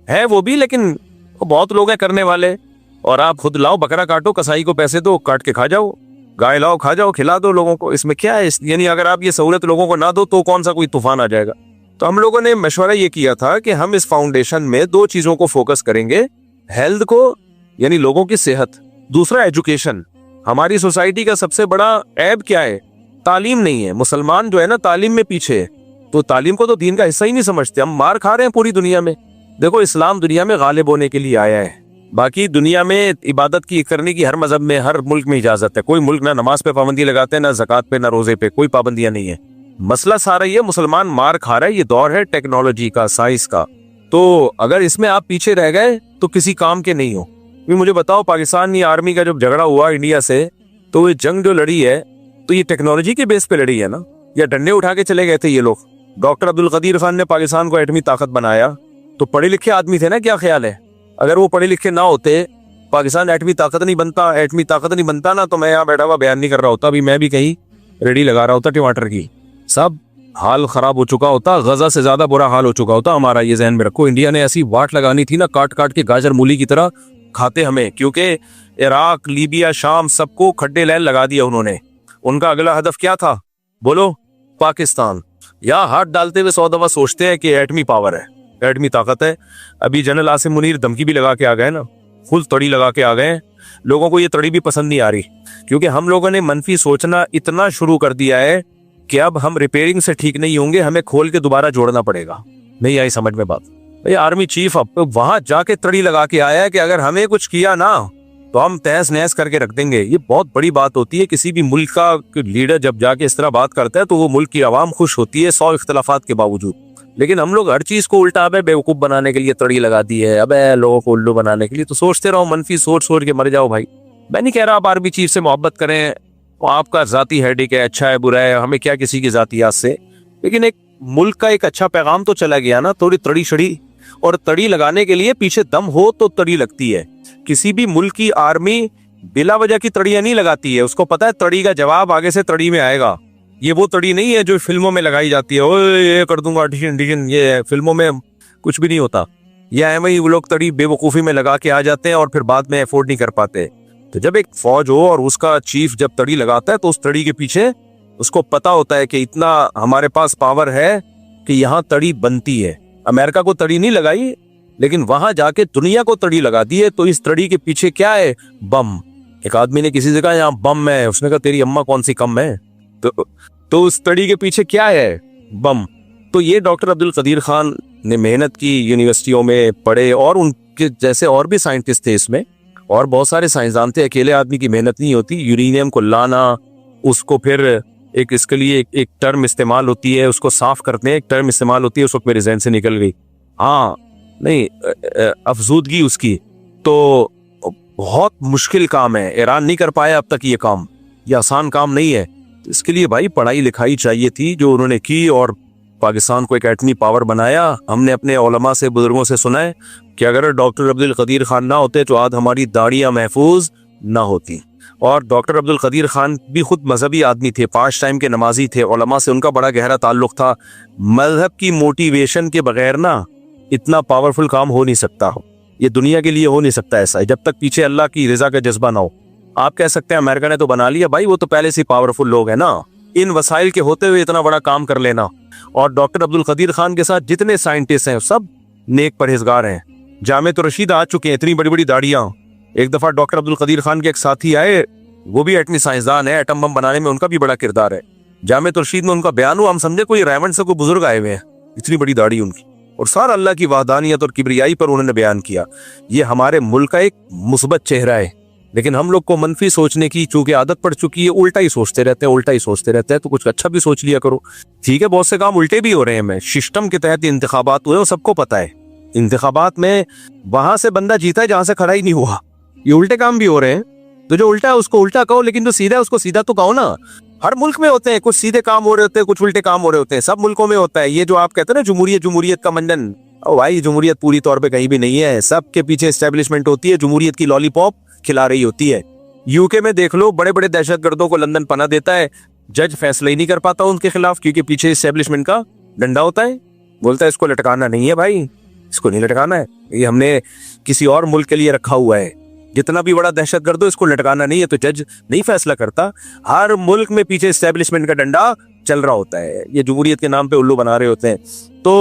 है वो भी, लेकिन बहुत लोग हैं करने वाले। और आप खुद लाओ, बकरा काटो, कसाई को पैसे दो, काट के खा जाओ। गाय लाओ, खा जाओ, खिला दो लोगों को, इसमें क्या है। यानी अगर आप ये सहूलत लोगों को ना दो तो कौन सा कोई तूफान आ जाएगा। तो हम लोगों ने मशवरा ये किया था कि हम इस फाउंडेशन में 2 चीजों को फोकस करेंगे, हेल्थ को यानी लोगों की सेहत, दूसरा एजुकेशन। हमारी सोसाइटी का सबसे बड़ा ऐब क्या है, तालीम नहीं है। मुसलमान जो है ना तालीम में पीछे है, तो तालीम को तो दीन का हिस्सा ही नहीं समझते। हम मार खा रहे हैं पूरी दुनिया में। देखो इस्लाम दुनिया में गालिब होने के लिए आया है। बाकी दुनिया में इबादत की करने की हर मजहब में, हर मुल्क में इजाजत है। कोई मुल्क ना नमाज पे पाबंदी लगाते हैं, ना ज़कात पे, ना रोजे पे, कोई पाबंदियां नहीं है। मसला सारा ये मुसलमान मार खा रहा है। ये दौर है टेक्नोलॉजी का, साइंस का। तो अगर इसमें आप पीछे रह गए तो किसी काम के नहीं हो। मुझे बताओ, पाकिस्तान या आर्मी का जब झगड़ा हुआ इंडिया से, तो ये जंग जो लड़ी है तो ये टेक्नोलॉजी के बेस पे लड़ी है ना, या डंडे उठा के चले गए थे ये लोग। डॉक्टर अब्दुल कदीर खान ने पाकिस्तान को एटमी ताकत बनाया, तो पढ़े लिखे आदमी थे ना। क्या ख्याल है, अगर वो पढ़े लिखे ना होते, पाकिस्तान एटमी ताकत नहीं बनता ना, तो मैं यहाँ बैठा हुआ बयान नहीं कर रहा होता। अभी मैं भी कहीं रेडी लगा रहा होता टमाटर की। सब हाल खराब हो चुका होता, गजा से ज्यादा बुरा हाल हो चुका होता हमारा। ये जहन में रखो, इंडिया ने ऐसी वाट लगानी थी ना, काट काट के गाजर मूली की तरह खाते हमें, क्योंकि इराक, लीबिया, शाम सबको खड्डे लाइन लगा दिया उन्होंने। उनका अगला हदफ क्या था बोलो, पाकिस्तान। या हाथ डालते हुए 100 दफा सोचते हैं कि एटमी पावर है, एटमी ताकत है। अभी जनरल आसिम मुनीर धमकी भी लगा के आ गए ना, फुल तड़ी लगा के आ गए। लोगों को ये तड़ी भी पसंद नहीं आ रही, क्योंकि हम लोगों ने मनफी सोचना इतना शुरू कर दिया है कि अब हम रिपेयरिंग से ठीक नहीं होंगे, हमें खोल के दोबारा जोड़ना पड़ेगा। नहीं आई समझ में बात। भाई आर्मी चीफ अब वहां जाके तड़ी लगा के आया है कि अगर हमें कुछ किया ना तो हम तहस नहस करके रख देंगे। ये बहुत बड़ी बात होती है। किसी भी मुल्क का लीडर जब जाके इस तरह बात करता है तो वो मुल्क की आवाम खुश होती है 100 इख्तलाफात के बावजूद। लेकिन हम लोग हर चीज को उल्टा अबे बेवकूफ बनाने के लिए तड़ी लगा दी है, अबे लोगों को उल्लू बनाने के लिए। तो सोचते रहो, मनफी सोच सोच के मर जाओ भाई। मैं नहीं कह रहा आप आर्मी चीफ से मोहब्बत करें, वो आपका जाती हेडिक है, अच्छा है बुरा है, हमें क्या किसी की जाती याद से। लेकिन एक मुल्क का एक अच्छा पैगाम तो चला गया ना, थोड़ी तड़ी शड़ी। और तड़ी लगाने के लिए पीछे दम हो तो तड़ी लगती है। किसी भी मुल्क की आर्मी बिला वजह की तड़ियां नहीं लगाती है, उसको पता है तड़ी का जवाब आगे से तड़ी में आएगा। ये वो तड़ी नहीं है जो फिल्मों में लगाई जाती है, ओए ये कर दूंगा डिशन, ये फिल्मों में कुछ भी नहीं होता। या है वही, वो लोग तड़ी बेवकूफी में लगा के आ जाते हैं और फिर बाद में अफोर्ड नहीं कर पाते। तो जब एक फौज हो और उसका चीफ जब तड़ी लगाता है तो उस तड़ी के पीछे उसको पता होता है कि इतना हमारे पास पावर है कि यहाँ तड़ी बनती है। अमेरिका को तड़ी नहीं लगाई, लेकिन वहां जाके दुनिया को तड़ी लगा दी है। तो इस तड़ी के पीछे क्या है, बम। एक आदमी ने किसी से कहा यहाँ बम है, उसने कहा तेरी अम्मा कौन सी कम है। तो उस तड़ी के पीछे क्या है, बम। तो ये डॉक्टर अब्दुल कदीर खान ने मेहनत की, यूनिवर्सिटियों में पढ़े, और उनके जैसे और भी साइंटिस्ट थे इसमें, और बहुत सारे साइंसदान थे। अकेले आदमी की मेहनत नहीं होती। यूरेनियम को लाना, उसको फिर एक इसके लिए एक टर्म इस्तेमाल होती है, उसको साफ करते हैं, एक टर्म इस्तेमाल होती है, उस वक्त मेरे जहन से निकल गई। हाँ नहीं, अफजूदगी उसकी। तो बहुत मुश्किल काम है, ईरान नहीं कर पाया अब तक ये काम। ये आसान काम नहीं है। इसके लिए भाई पढ़ाई लिखाई चाहिए थी जो उन्होंने की, और पाकिस्तान को एक एटमी पावर बनाया। हमने अपने उलमा से, बुजुर्गों से सुना है कि अगर डॉक्टर अब्दुल कदीर खान ना होते तो आज हमारी दाढ़ियां महफूज ना होती। और डॉक्टर अब्दुल कदीर खान भी खुद मजहबी आदमी थे, 5 टाइम के नमाजी थे, उलमा से उनका बड़ा गहरा ताल्लुक था। मजहब की मोटिवेशन के बगैर ना इतना पावरफुल काम हो नहीं सकता। ये दुनिया के लिए हो नहीं सकता ऐसा, जब तक पीछे अल्लाह की रजा का जज्बा ना हो। आप कह सकते हैं अमेरिका ने तो बना लिया, भाई वो तो पहले से पावरफुल लोग हैं ना। इन वसाइल के होते हुए इतना बड़ा काम कर लेना। और डॉक्टर अब्दुल कदीर खान के साथ जितने साइंटिस्ट हैं सब नेक परहेजगार हैं। जामे तो रशीद आ चुके हैं, इतनी बड़ी बड़ी दाढ़ियां। एक दफा डॉक्टर अब्दुल कदीर खान के एक साथी आए, वो भी एटमी साइंसदान है, एटम बम बनाने में उनका भी बड़ा किरदार है। जामे तो रशीद में उनका बयान हुआ, हम समझे कोई रेमंड से कोई बुजुर्ग आए हुए हैं, इतनी बड़ी दाढ़ी उनकी। और सारा अल्लाह की वहदानियत और किब्रियाई पर उन्होंने बयान किया। ये हमारे मुल्क का एक मुस्बत चेहरा है, लेकिन हम लोग को मनफी सोचने की चूंकि आदत पड़ चुकी है, उल्टा ही सोचते रहते हैं, उल्टा ही सोचते रहते हैं। तो कुछ अच्छा भी सोच लिया करो। ठीक है, बहुत से काम उल्टे भी हो रहे हैं। मैं सिस्टम के तहत इंतखाबात हुए, सबको पता है। इंतखाबात में वहां से बंदा जीता है जहां से खड़ा ही नहीं हुआ। ये उल्टे काम भी हो रहे हैं। तो जो उल्टा है उसको उल्टा कहो, लेकिन जो सीधा है उसको सीधा तो कहो ना। हर मुल्क में होते हैं, कुछ सीधे काम हो रहे होते हैं, कुछ उल्टे काम हो रहे होते हैं, सब मुल्कों में होता है। ये जो आप कहते हैं ना जमहूरियत, जमहूरियत का मंडन, ओ भाई जमहूरियत पूरी तौर पे कहीं भी नहीं है। सबके पीछे एस्टेब्लिशमेंट होती है, जमहूरियत की लॉलीपॉप खिला रही होती है। यूके में देख लो, बड़े बड़े दहशतगर्दों को लंदन पनाह देता है, जज फैसला ही नहीं कर पाता उनके खिलाफ, क्योंकि पीछे एस्टेब्लिशमेंट का डंडा होता है। बोलता है इसको लटकाना नहीं है भाई, इसको नहीं लटकाना है, ये हमने किसी और मुल्क के लिए रखा हुआ है। जितना भी बड़ा दहशतगर्द हो, इसको लटकाना नहीं है। तो जज नहीं फैसला करता। हर मुल्क में पीछे एस्टेब्लिशमेंट का डंडा चल रहा होता है। ये जमहूरियत के नाम पे उल्लू बना रहे होते हैं। तो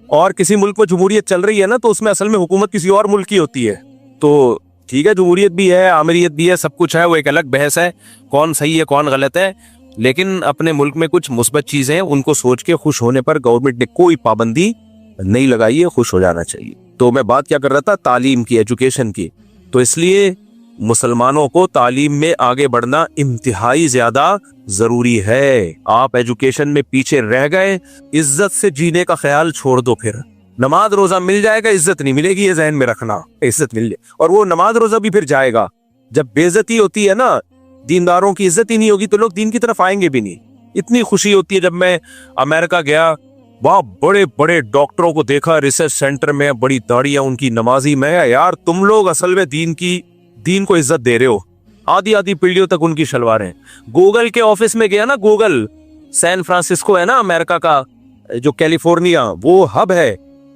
और किसी मुल्क में जमहूरियत चल रही है ना, तो उसमें असल में हुकूमत किसी और मुल्क की होती है। तो ठीक है, जमहूरियत भी है, आमिरियत भी है, सब कुछ है, वो एक अलग बहस है, कौन सही है कौन गलत है। लेकिन अपने मुल्क में कुछ मुस्बत चीजें हैं, उनको सोच के खुश होने पर गवर्नमेंट ने कोई पाबंदी नहीं लगाई है, खुश हो जाना चाहिए। तो मैं बात क्या कर रहा था, तालीम की, एजुकेशन की। तो इसलिए मुसलमानों को तालीम में आगे बढ़ना इंतहाई ज्यादा जरूरी है। आप एजुकेशन में पीछे रह गए, इज्जत से जीने का ख्याल छोड़ दो। फिर नमाज रोजा मिल जाएगा, इज्जत नहीं मिलेगी, ये जहन में रखना। इज्जत मिल जाए और वो नमाज रोजा भी फिर जाएगा। जब बेइज्जती होती है ना, दीनदारों की इज्जत ही नहीं होगी, तो लोग दीन की तरफ आएंगे भी नहीं। इतनी खुशी होती है जब मैं अमेरिका गया, वहां बड़े बड़े डॉक्टरों को देखा रिसर्च सेंटर में, बड़ी दाढ़ियां उनकी, नमाजी। में यार तुम लोग असल में दीन को इज्जत दे रहे हो। आधी आधी पीढ़ियों तक उनकी शलवारें। गूगल के ऑफिस में गया ना, गूगल सैन फ्रांसिस्को है ना अमेरिका का, जो कैलिफोर्निया वो हब है,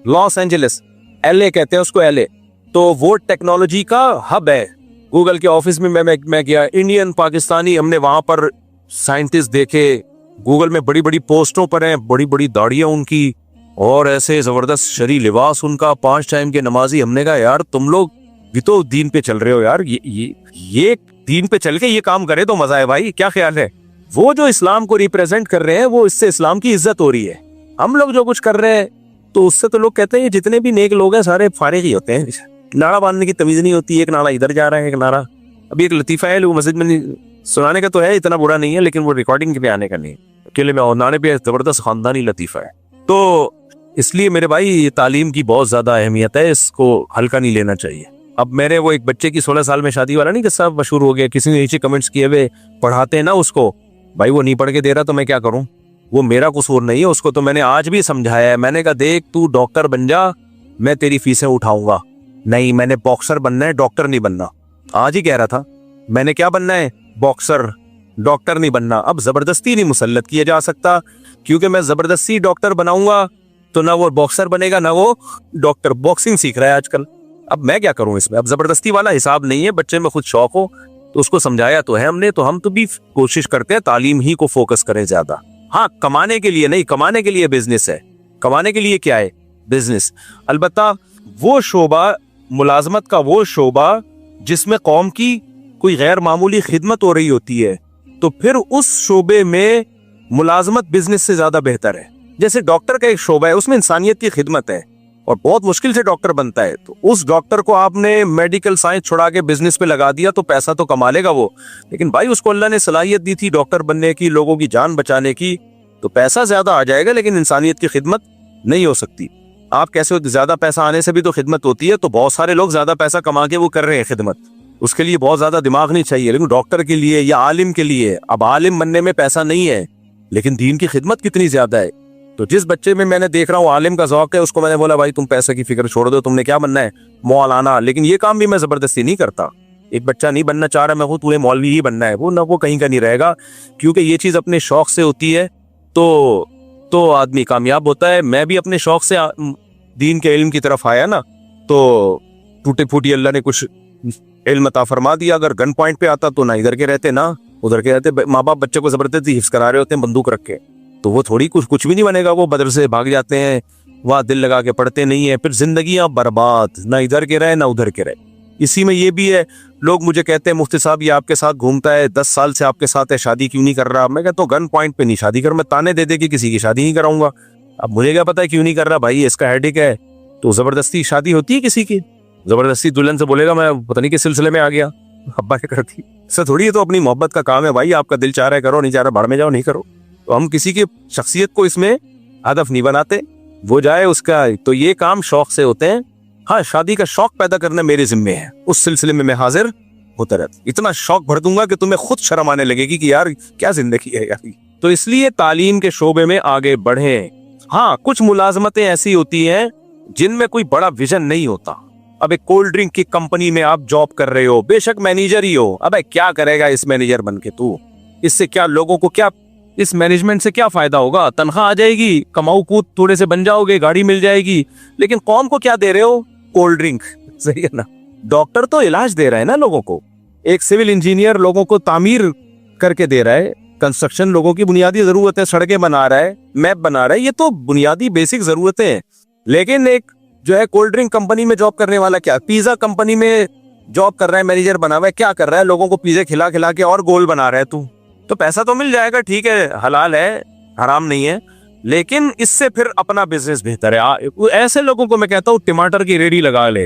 लॉस एंजलिस, एलए कहते हैं उसको, एलए। तो वो टेक्नोलॉजी का हब है। गूगल के ऑफिस में मैं गया, इंडियन पाकिस्तानी हमने वहां पर साइंटिस्ट देखे, गूगल में बड़ी बड़ी पोस्टों पर हैं, बड़ी बड़ी दाढ़ियां उनकी और ऐसे जबरदस्त शरी लिबास उनका, 5 टाइम के नमाजी। हमने कहा यार तुम लोग भी तो दीन पे चल रहे हो यार, ये दीन पे चल के ये काम करे तो मजा है भाई, क्या ख्याल है। वो जो इस्लाम को रिप्रेजेंट कर रहे हैं, वो इससे इस्लाम की इज्जत हो रही है। हम लोग जो कुछ कर रहे हैं तो उससे तो लोग कहते हैं जितने भी नेक लोग हैं सारे फारिग ही होते हैं। नारा बांधने की तमीज नहीं होती, एक नारा इधर जा रहा है, एक नारा। अभी एक लतीफा है, वो मस्जिद में सुनाने का तो है, इतना बुरा नहीं है, लेकिन वो रिकॉर्डिंग के पे आने का नहीं। अकेले में नाने पे जबरदस्त खानदानी लतीफा है। तो इसलिए मेरे भाई ये तालीम की बहुत ज्यादा अहमियत है, इसको हल्का नहीं लेना चाहिए। अब मेरे वो एक बच्चे की 16 साल में शादी वाला नहीं किस्सा मशहूर हो गया, किसी ने नीचे कमेंट्स किए हुए, पढ़ाते हैं ना उसको, भाई वो नहीं पढ़ के दे रहा तो मैं क्या करूं, वो मेरा कसूर नहीं है। उसको तो मैंने आज भी समझाया है, मैंने कहा देख तू डॉक्टर बन जा, मैं तेरी फीसें उठाऊंगा। नहीं, मैंने बॉक्सर बनना है, डॉक्टर नहीं बनना। आज ही कह रहा था मैंने क्या बनना है, बॉक्सर, डॉक्टर नहीं बनना। अब जबरदस्ती नहीं मुसल्लत किया जा सकता, क्योंकि मैं जबरदस्ती डॉक्टर बनाऊंगा तो ना वो बॉक्सर बनेगा ना वो डॉक्टर। बॉक्सिंग सीख रहा है आजकल, अब मैं क्या करूं इसमें। अब जबरदस्ती वाला हिसाब नहीं है, बच्चे में खुद शौक हो तो उसको समझाया तो है हमने। तो हम तो भी कोशिश करते हैं तालीम ही को फोकस करें ज्यादा। हाँ, कमाने के लिए नहीं, कमाने के लिए बिजनेस है, कमाने के लिए क्या है, बिजनेस। अलबत्ता वो शोबा, मुलाजमत का वो शोबा जिसमें कौम की कोई गैर मामूली खिदमत हो रही होती है, तो फिर उस शोबे में मुलाजमत बिजनेस से ज्यादा बेहतर है। जैसे डॉक्टर का एक शोबा है, उसमें इंसानियत की खिदमत है और बहुत मुश्किल से डॉक्टर बनता है। तो उस डॉक्टर को आपने मेडिकल साइंस छुड़ा के बिजनेस पे लगा दिया तो पैसा तो कमा लेगा वो, लेकिन भाई उसको अल्लाह ने सलाहियत दी थी डॉक्टर बनने की, लोगों की जान बचाने की, तो पैसा ज्यादा आ जाएगा लेकिन इंसानियत की खिदमत नहीं हो सकती। आप कैसे, ज्यादा पैसा आने से भी तो खिदमत होती है। तो बहुत सारे लोग ज्यादा पैसा कमा के वो कर रहे हैं खिदमत, उसके लिए बहुत ज्यादा दिमाग नहीं चाहिए। लेकिन डॉक्टर के लिए या आलिम के लिए, अब आलिम बनने में पैसा नहीं है लेकिन दीन की खिदमत कितनी ज्यादा है। तो जिस बच्चे में मैंने देख रहा हूँ आलिम का ज़ौक़ है, उसको मैंने बोला भाई तुम पैसे की फिक्र छोड़ दो, तुमने क्या बनना है, मौलाना। लेकिन ये काम भी मैं जबरदस्ती नहीं करता। एक बच्चा नहीं बनना चाह रहा, मैं हूँ तुम्हें मौलवी ही बनना है, वो ना वो कहीं का नहीं रहेगा, क्योंकि ये चीज अपने शौक से होती है तो आदमी कामयाब होता है। मैं भी अपने शौक से दीन के इल्म की तरफ आया ना, तो टूटे फूटी अल्लाह ने कुछ इल्म अता फरमा दिया। अगर गन पॉइंट पे आता तो ना इधर के रहते ना उधर के रहते। माँ बाप बच्चे को जबरदस्ती हिफ्ज करा रहे होते हैं बंदूक रख के, तो वो थोड़ी कुछ भी नहीं बनेगा। वो मदरसे भाग जाते हैं, वहां दिल लगा के पढ़ते नहीं है, फिर जिंदगियां बर्बाद, ना इधर के रहे ना उधर के रहे। इसी में ये भी है, लोग मुझे कहते हैं मुफ्ती साहब ये आपके साथ घूमता है, 10 साल से आपके साथ है, शादी क्यों नहीं कर रहा। मैं कहता हूँ गन पॉइंट पे नहीं शादी कर, मैं ताने दे दे के किसी की शादी नहीं कराऊंगा। अब मुझे क्या पता है क्यों नहीं कर रहा भाई, इसका हेडेक है। तो जबरदस्ती शादी होती है किसी की, जबरदस्ती दुल्हन से बोलेगा मैं पता नहीं किस सिलसिले में आ गया, अब्बा क्या करती, इससे थोड़ी है। तो अपनी मोहब्बत का काम है भाई, आपका दिल चाह रहा है करो, नहीं चाह रहा भाड़ में जाओ, नहीं करो। तो हम किसी की शख्सियत को इसमें हदफ नहीं बनाते, वो जाए उसका। तो ये काम शौक से होते हैं। हाँ, शादी का शौक पैदा करना मेरे जिम्मे है, उस सिलसिले में मैं हाजिर होता रहता। इतना शौक भर दूंगा कि तुम्हें खुद शर्म आने लगेगी कि यार क्या जिंदगी है यार। तो इसलिए तालीम के शोबे में आगे बढ़े। हाँ, कुछ मुलाजमतें ऐसी होती हैं जिनमें कोई बड़ा विजन नहीं होता। अब एक कोल्ड ड्रिंक की कंपनी में आप जॉब कर रहे हो, बेशक मैनेजर ही हो, अबे क्या करेगा इस मैनेजर बन के तू? इससे क्या लोगों को, क्या इस मैनेजमेंट से क्या फायदा होगा? तनख्वाह आ जाएगी, कमाऊ कूद थोड़े से बन जाओगे, गाड़ी मिल जाएगी, लेकिन कौम को क्या दे रहे हो? Cold drink. सही है ना? डॉक्टर तो इलाज दे रहा है ना लोगों को, एक सिविल इंजीनियर लोगों को तामीर करके दे रहा है, कंस्ट्रक्शन लोगों की बुनियादी जरूरत है, सड़कें बना रहा है, मैप बना रहा है, ये तो बुनियादी बेसिक जरूरतें हैं। लेकिन एक जो है कोल्ड ड्रिंक कंपनी में जॉब करने वाला, क्या पिज्जा कंपनी में जॉब कर रहा है, मैनेजर बना हुआ है, क्या कर रहा है? लोगों को पिज्जे खिला खिला के और गोल बना रहा है तू। तो पैसा तो मिल जाएगा, ठीक है, हलाल है, हराम नहीं है, लेकिन इससे फिर अपना बिजनेस बेहतर है। ऐसे लोगों को मैं कहता हूँ टमाटर की रेडी लगा ले,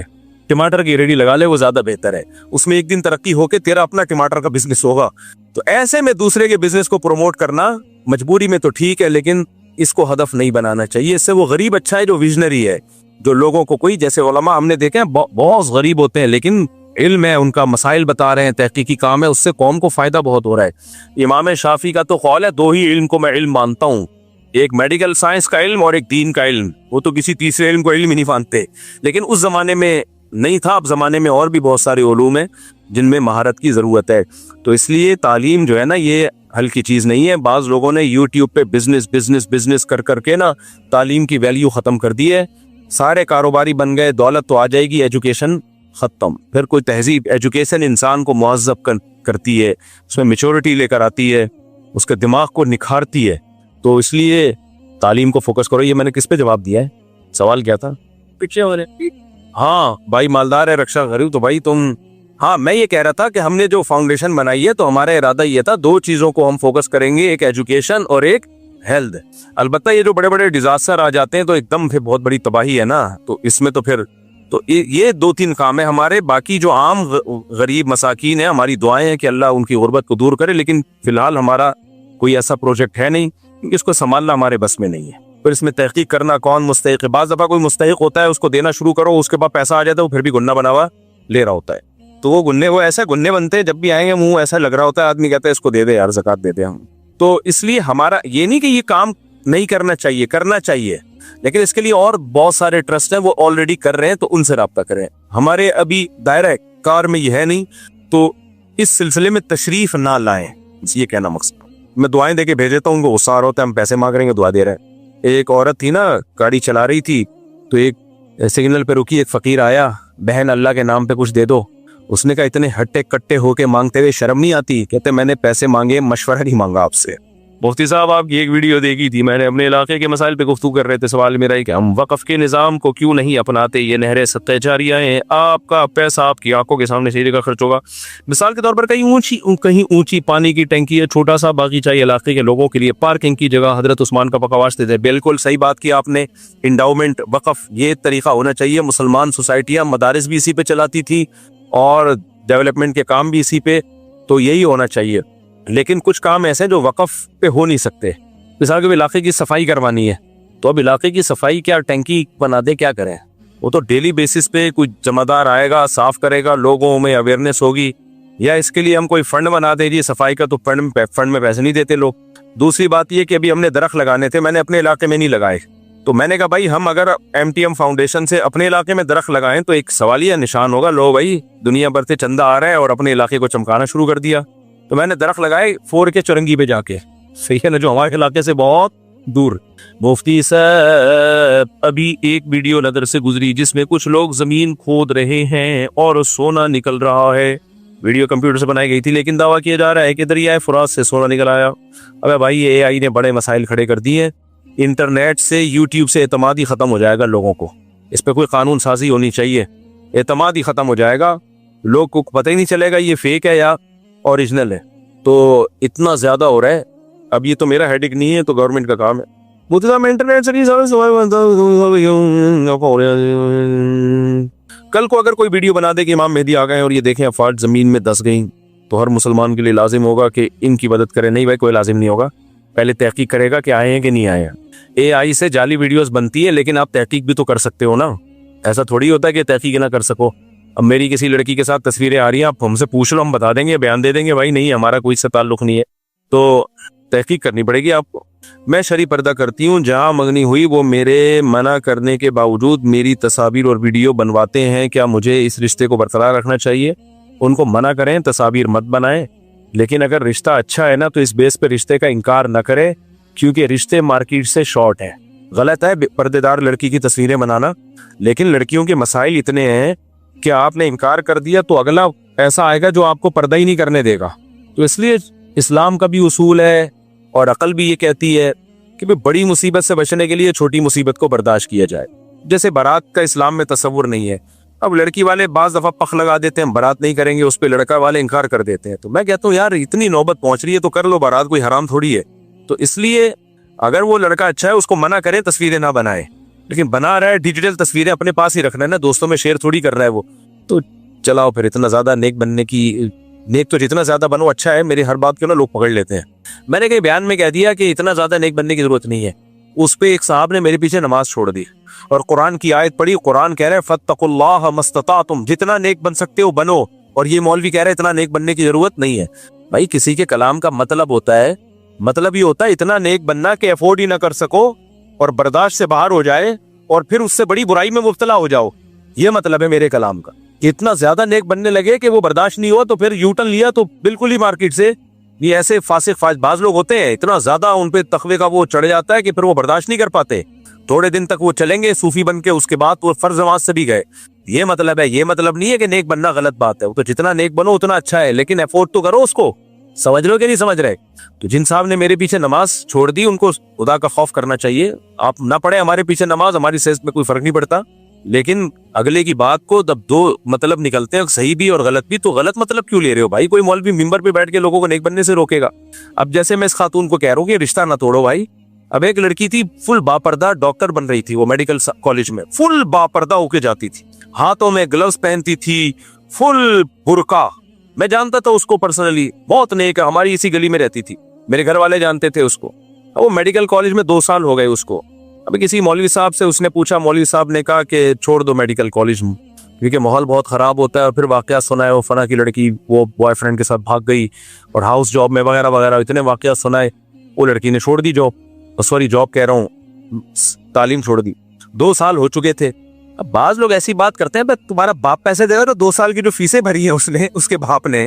टमाटर की रेडी लगा ले, वो ज्यादा बेहतर है। उसमें एक दिन तरक्की होके तेरा अपना टमाटर का बिजनेस होगा। तो ऐसे में दूसरे के बिजनेस को प्रमोट करना मजबूरी में तो ठीक है, लेकिन इसको हदफ नहीं बनाना चाहिए। इससे वो गरीब अच्छा है जो विजनरी है, जो लोगों को, कोई जैसे उलमा हमने देखे हैं बहुत गरीब होते हैं, लेकिन इल्म है, उनका मसाइल बता रहे हैं, तहकीकी काम है, उससे कौम को फायदा बहुत हो रहा है। इमाम शाफी का तो कौल है, दो ही इल्म को मैं इल्म मानता हूँ, एक मेडिकल साइंस का इल्म और एक दीन का इल्म। वो तो किसी तीसरे इल्म को इल्म ही नहीं मानते, लेकिन उस जमाने में नहीं था। अब जमाने में और भी बहुत सारे उलूम हैं जिनमें महारत की जरूरत है। तो इसलिए तालीम जो है ना, ये हल्की चीज नहीं है। बाज लोगों ने यूट्यूब पे बिजनेस बिजनेस बिजनेस कर करके ना तालीम की वैल्यू खत्म कर दी है। सारे कारोबारी बन गए, दौलत तो आ जाएगी, एजुकेशन खत्म। फिर कोई तहजीब, एजुकेशन इंसान को मुअज़्ज़ब करती है, उसमें मैच्योरिटी लेकर आती है, उसके दिमाग को निखारती है। तो इसलिए तालीम को फोकस करो। ये मैंने किस पे जवाब दिया है? सवाल क्या था पीछे वाले? हाँ भाई, मालदार है रक्षा गरीब, तो भाई तुम, हाँ मैं ये कह रहा था कि हमने जो फाउंडेशन बनाई है तो हमारा इरादा ये था, दो चीजों को हम फोकस करेंगे, एक एजुकेशन और एक हेल्थ। अलबत्ता ये जो बड़े बड़े डिजास्टर आ जाते हैं तो एकदम फिर बहुत बड़ी तबाही है ना, तो इसमें तो फिर तो ये दो तीन काम है हमारे। बाकी जो आम गरीब मसाकीन है, हमारी दुआएं हैं कि अल्लाह उनकी गुर्बत को दूर करे, लेकिन फिलहाल हमारा कोई ऐसा प्रोजेक्ट है नहीं क्योंकि इसको संभालना हमारे बस में नहीं है। फिर इसमें तहकीक करना कौन मुस्तहिक है, बाज़ दफ़ा कोई मुस्तहिक होता है, उसको देना शुरू करो, उसके बाद पैसा आ जाता है, वो फिर भी गुन्ना बना हुआ ले रहा होता है। तो वो ऐसा गुन्ने बनते हैं, जब भी आएंगे मुंह ऐसा लग रहा होता है, आदमी कहता है इसको दे दे यार, ज़कात दे दे हम। तो इसलिए हमारा ये नहीं कि ये काम नहीं करना चाहिए, करना चाहिए, लेकिन इसके लिए और बहुत सारे ट्रस्ट हैं, वो ऑलरेडी कर रहे हैं, तो उनसे राब्ता करें। हमारे अभी दायरा कार में ये है नहीं, तो इस सिलसिले में तशरीफ ना लाएं, ये कहना मकसद। मैं दुआएं देके भेज देता हूँ, उनको गुस्सा आ रहा होता है, हम पैसे मांग रहे हैं, दुआ दे रहे हैं। एक औरत थी ना, गाड़ी चला रही थी, तो एक सिग्नल पे रुकी, एक फकीर आया, बहन अल्लाह के नाम पे कुछ दे दो। उसने कहा इतने हट्टे कट्टे होके मांगते हुए शर्म नहीं आती? कहते मैंने पैसे मांगे, मशवरा नहीं मांगा आपसे। मुफ्ती साहब आपकी एक वीडियो देखी थी मैंने, अपने इलाके के मसाइल पे गुफ्तगू कर रहे थे। सवाल मेरा है कि हम वक़्फ़ के निज़ाम को क्यों नहीं अपनाते? ये नहरें सत्ते जारिया हैं, आपका पैसा आपकी आंखों के सामने सही जगह खर्च होगा। मिसाल के तौर पर कहीं ऊंची पानी की टंकी है, छोटा सा बागीचा इलाके के लोगों के लिए पार्किंग की जगह, हजरत उस्मान का पकावाश थे। बिल्कुल सही बात की आपने, इंडाउमेंट वक़्फ़ ये तरीका होना चाहिए। मुसलमान सोसाइटियाँ मदारिस भी इसी पे चलाती थी और डेवलपमेंट के काम भी इसी पे, तो यही होना चाहिए। लेकिन कुछ काम ऐसे जो वक़्फ़ पे हो नहीं सकते। मिसाल के इलाके की सफाई करवानी है, तो अब इलाके की सफाई क्या टैंकी बना दे, क्या करें? वो तो डेली बेसिस पे कोई जमादार आएगा, साफ करेगा, लोगों में अवेयरनेस होगी, या इसके लिए हम कोई फंड बना दे जी सफाई का, तो फंड में पैसे नहीं देते लोग। दूसरी बात ये कि अभी हमने दरख्त लगाने थे, मैंने अपने इलाके में नहीं लगाए, तो मैंने कहा भाई हम अगर MTM फाउंडेशन से अपने इलाके में दरख्त लगाएं तो एक सवालिया निशान होगा, लो भाई दुनिया भर से चंदा आ रहा है, और अपने इलाके को चमकाना शुरू कर दिया। तो मैंने दरख्त लगाए 4 के चुरंगी पे जाके, सही है ना, जो हमारे इलाके से बहुत दूर। मुफ्ती साहब अभी एक वीडियो नजर से गुजरी जिसमें कुछ लोग जमीन खोद रहे हैं और सोना निकल रहा है। वीडियो कंप्यूटर से बनाई गई थी, लेकिन दावा किया जा रहा है कि दरियाए फुरात से सोना निकल आया। अबे भाई ये AI ने बड़े मसाइल खड़े कर दिए। इंटरनेट से, यूट्यूब से एतमाद ही खत्म हो जाएगा लोगों को। इस पर कोई कानून साजी होनी चाहिए, एतमाद ही खत्म हो जाएगा, लोग को पता ही नहीं चलेगा ये फेक है या ओरिजिनल है। तो इतना ज्यादा हो रहा है। अब ये तो मेरा हेडेक नहीं है, तो गवर्नमेंट का काम है। मुझे मेंटेनेंस नहीं कल को अगर कोई वीडियो बना दे कि इमाम मेहदी आ गए और ये देखें अफवाज जमीन में दस गई, तो हर मुसलमान के लिए लाजिम होगा कि इनकी मदद करे। नहीं भाई, कोई लाजिम नहीं होगा, पहले तहकीक करेगा कि आए हैं कि नहीं आए हैं। AI से जाली वीडियोस बनती है, लेकिन आप तहकीक भी तो कर सकते हो ना। ऐसा थोड़ी होता है कि तहकीक ना कर सको। अब मेरी किसी लड़की के साथ तस्वीरें आ रही हैं, आप हमसे पूछ लो, हम बता देंगे, बयान दे देंगे भाई नहीं हमारा कोई इससे ताल्लुक नहीं है, तो तहकीक करनी पड़ेगी आपको। मैं शरी पर्दा करती हूँ, जहाँ मंगनी हुई वो मेरे मना करने के बावजूद मेरी तस्वीर और वीडियो बनवाते हैं। क्या मुझे इस रिश्ते को बरकरार रखना चाहिए? उनको मना करें, तस्वीर मत बनाएं, लेकिन अगर रिश्ता अच्छा है ना तो इस बेस पे रिश्ते का इनकार न करें, क्योंकि रिश्ते मार्केट से शॉर्ट है। गलत है पर्देदार लड़की की तस्वीरें बनाना, लेकिन लड़कियों के मसाइल इतने हैं कि आपने इनकार कर दिया तो अगला ऐसा आएगा जो आपको पर्दा ही नहीं करने देगा। तो इसलिए इस्लाम का भी उसूल है और अकल भी ये कहती है कि भाई बड़ी मुसीबत से बचने के लिए छोटी मुसीबत को बर्दाश्त किया जाए। जैसे बारात का इस्लाम में तसव्वुर नहीं है। अब लड़की वाले बाज दफा पख लगा देते हैं बारात नहीं करेंगे, उस पर लड़का वाले इनकार कर देते हैं। तो मैं कहता हूँ यार इतनी नौबत पहुंच रही है तो कर लो बारात, कोई हराम थोड़ी है। तो इसलिए अगर वो लड़का अच्छा है उसको मना करें, तस्वीरें ना बनाए, लेकिन बना रहा है डिजिटल तस्वीरें अपने पास ही रखना है ना, दोस्तों में शेयर थोड़ी कर रहा है वो, तो चलाओ फिर। इतना ज्यादा नेक बनने की, नेक तो जितना ज्यादा बनो अच्छा है, मेरी हर बात क्यों ना लोग पकड़ लेते हैं। मैंने कहीं बयान में कह दिया कि इतना ज्यादा नेक बनने की जरूरत नहीं है। उस पे एक साहब ने मेरे पीछे नमाज छोड़ दी और कुरान की आयत पढ़ी। कुरान कह रहा है फत्तकुल्लाह मस्ततातुम, जितना नेक बन सकते हो बनो, और ये मौलवी कह रहे हैं इतना नेक बनने की जरूरत नहीं है। भाई किसी के कलाम का मतलब होता है, मतलब ये होता है इतना नेक बनना कि अफोर्ड ही ना कर सको और बर्दाश्त से बाहर हो जाए और फिर उससे बड़ी बुराई में मुब्तला हो जाओ। ये मतलब है मेरे कलाम का। इतना ज्यादा नेक बनने लगे कि वो बर्दाश्त नहीं हुआ तो फिर यूटर्न लिया तो बिल्कुल ही मार्केट से। ये ऐसे फासिक बाज लोग होते हैं, इतना ज्यादा उन पे तकवे का वो चढ़ जाता है कि फिर वो बर्दाश्त नहीं कर पाते। थोड़े दिन तक वो चलेंगे सूफी बन के, उसके बाद वो फर्ज नमाज से भी गए। ये मतलब है, ये मतलब नहीं है कि नेक बनना गलत बात है। वो तो जितना नेक बनो उतना अच्छा है, लेकिन एफोर्ड तो करो उसको। समझ लो कि नहीं समझ रहे? तो जिन साहब ने मेरे पीछे नमाज छोड़ दी उनको खुदा का खौफ करना चाहिए। आप ना पढ़े हमारे पीछे नमाज, हमारी सेहत में कोई फर्क नहीं पड़ता, लेकिन अगले की बात को जब दो मतलब निकलते हैं, सही भी और गलत भी, तो गलत मतलब क्यों ले रहे हो भाई? कोई मौलवी मिंबर पे बैठ के लोगों को नेक बनने से रोकेगा? अब जैसे मैं इस खातून को कह रहा हूँ कि रिश्ता ना तोड़ो भाई। अब एक लड़की थी फुल बापर्दा डॉक्टर बन रही थी, वो मेडिकल कॉलेज में फुल बापर्दा होके जाती थी, हाथों में ग्लव्स पहनती थी, फुल बुर्का। मैं जानता था उसको पर्सनली, बहुत नेक है, हमारी इसी गली में रहती थी, मेरे घर वाले जानते थे उसको। वो मेडिकल कॉलेज में 2 साल हो गए उसको। अभी किसी मौलवी साहब से उसने पूछा, मौलवी साहब ने कहा कि छोड़ दो मेडिकल कॉलेज क्योंकि माहौल बहुत खराब होता है। और फिर वाकया सुनाए, वो फना की लड़की वो बॉयफ्रेंड के साथ भाग गई और हाउस जॉब में वगैरह वगैरह इतने वाकया सुनाए। वो लड़की ने छोड़ दी जॉब, सॉरी जॉब कह रहा हूँ, तालीम छोड़ दी। 2 साल हो चुके थे। अब बाज लोग ऐसी बात करते हैं, तुम्हारा बाप पैसे देगा तो 2 साल की जो फीसें भरी है उसने, उसके बाप ने,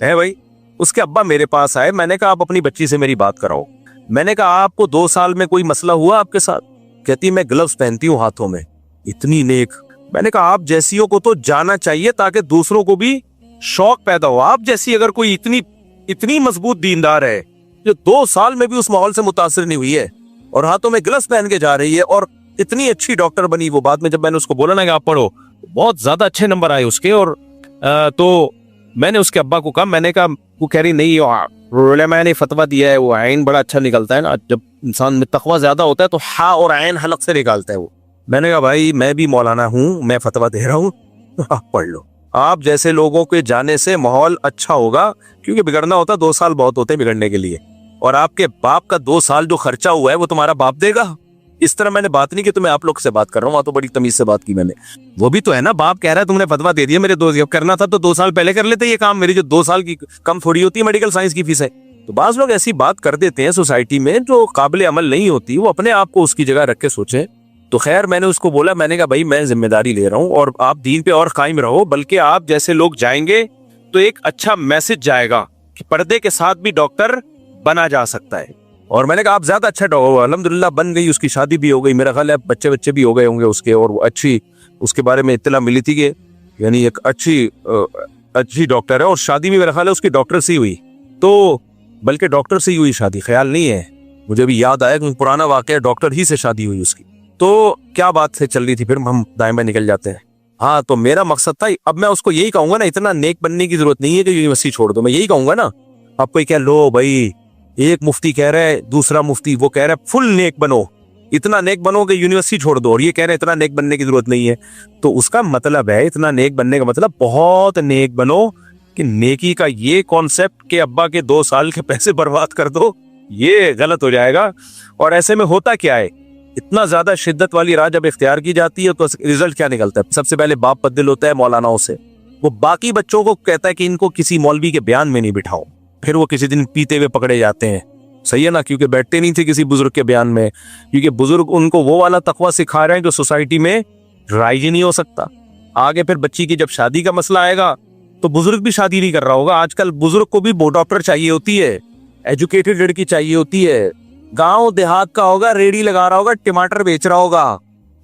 है भाई। उसके अब्बा मेरे पास आए, मैंने कहा आप अपनी बच्ची से मेरी बात कराओ। मैंने कहा आपको 2 साल में कोई मसला हुआ आपके साथ? कहती मैं ग्लव्स पहनती हूँ हाथों में। इतनी नेक। मैंने कहा आप जैसियों को तो जाना चाहिए ताकि दूसरों को भी शौक पैदा हो। आप जैसी अगर कोई इतनी मजबूत दीनदार है जो 2 साल में भी उस माहौल से मुतासिर नहीं हुई है और हाथों में ग्लव्स पहन के जा रही है और इतनी अच्छी डॉक्टर बनी वो, बाद में जब मैंने उसको बोला ना कि आप पढ़ो, बहुत ज्यादा अच्छे नंबर आए उसके। और तो मैंने उसके अब्बा को कहा, मैंने कहा, वो कह रही नहीं, मैंने फतवा दिया है, वो आइन बड़ा अच्छा निकलता है ना, जब इंसान में तकवा ज्यादा होता है तो हा और आइन हलक से निकालता है वो। मैंने कहा भाई मैं भी मौलाना हूँ, मैं फतवा दे रहा हूँ, आप पढ़ लो। आप जैसे लोगों के जाने से माहौल अच्छा होगा, क्योंकि बिगड़ना होता 2 साल बहुत होते हैं बिगड़ने के लिए। और आपके बाप का 2 साल जो खर्चा हुआ है वो तुम्हारा बाप देगा? इस तरह मैंने बात नहीं की, तो मैं आप लोग से बात कर रहा हूँ, तो बड़ी तमीज से बात की मैंने। वो भी तो है ना, बाप कह रहा है तुमने फतवा दे दिया मेरे दोस्त, जब करना था तो 2 साल पहले कर लेते ये काम। मेरी जो 2 साल की कम थोड़ी होती है मेडिकल साइंस की फीस है। तो बाज लोग ऐसी बात कर देते हैं सोसाइटी में जो काबिल अमल नहीं होती, वो अपने आप को उसकी जगह रख के सोचे। तो खैर मैंने उसको बोला, मैंने कहा भाई मैं जिम्मेदारी ले रहा हूँ और आप दीन पे और कायम रहो, बल्कि आप जैसे लोग जाएंगे तो एक अच्छा मैसेज जाएगा कि पर्दे के साथ भी डॉक्टर बना जा सकता है। और मैंने कहा आप ज्यादा अच्छा डॉक्टर, अल्हम्दुलिल्लाह बन गई, उसकी शादी भी हो गई, मेरा ख्याल है बच्चे भी हो गए होंगे उसके। और वो अच्छी, उसके बारे में इत्तला मिली थी कि यानी एक अच्छी डॉक्टर है और शादी भी मेरा ख्याल है उसकी डॉक्टर से हुई, तो बल्कि डॉक्टर से ही हुई शादी, ख्याल नहीं है मुझे भी याद आया क्योंकि पुराना वाकया, डॉक्टर ही से शादी हुई उसकी। तो क्या बात से चल रही थी, फिर हम दाएं बाएं निकल जाते हैं। हाँ, तो मेरा मकसद था, अब मैं उसको यही कहूंगा ना, इतना नेक बनने की जरूरत नहीं है कि यूनिवर्सिटी छोड़ दो। मैं यही कहूंगा ना, आप कोई क्या लो भाई, एक मुफ्ती कह रहा है, दूसरा मुफ्ती वो कह रहा है फुल नेक बनो, इतना नेक बनो कि यूनिवर्सिटी छोड़ दो, और ये कह रहे हैं इतना नेक बनने की जरूरत नहीं है। तो उसका मतलब है, इतना नेक बनने का मतलब बहुत नेक बनो कि नेकी का ये कॉन्सेप्ट कि अब्बा के 2 साल के पैसे बर्बाद कर दो, ये गलत हो जाएगा। और ऐसे में होता क्या है, इतना ज्यादा शिद्दत वाली राह जब इख्तियार की जाती है तो रिजल्ट क्या निकलता है? सबसे पहले बाप बदल होता है मौलानाओं से, वो बाकी बच्चों को कहता है कि इनको किसी मौलवी के बयान में नहीं बिठाओ, फिर वो किसी दिन पीते हुए पकड़े जाते हैं। सही है ना, क्योंकि बैठते नहीं थे किसी बुजुर्ग के बयान में, क्योंकि बुजुर्ग उनको वो वाला तकवा सिखा रहे हैं जो सोसाइटी में राइज ही नहीं हो सकता। आगे फिर बच्ची की जब शादी का मसला आएगा तो बुजुर्ग भी शादी नहीं कर रहा होगा। आजकल बुजुर्ग को भी डॉक्टर चाहिए होती है, एजुकेटेड लड़की चाहिए होती है, गांव देहात का होगा, रेडी लगा रहा होगा, टमाटर बेच रहा होगा,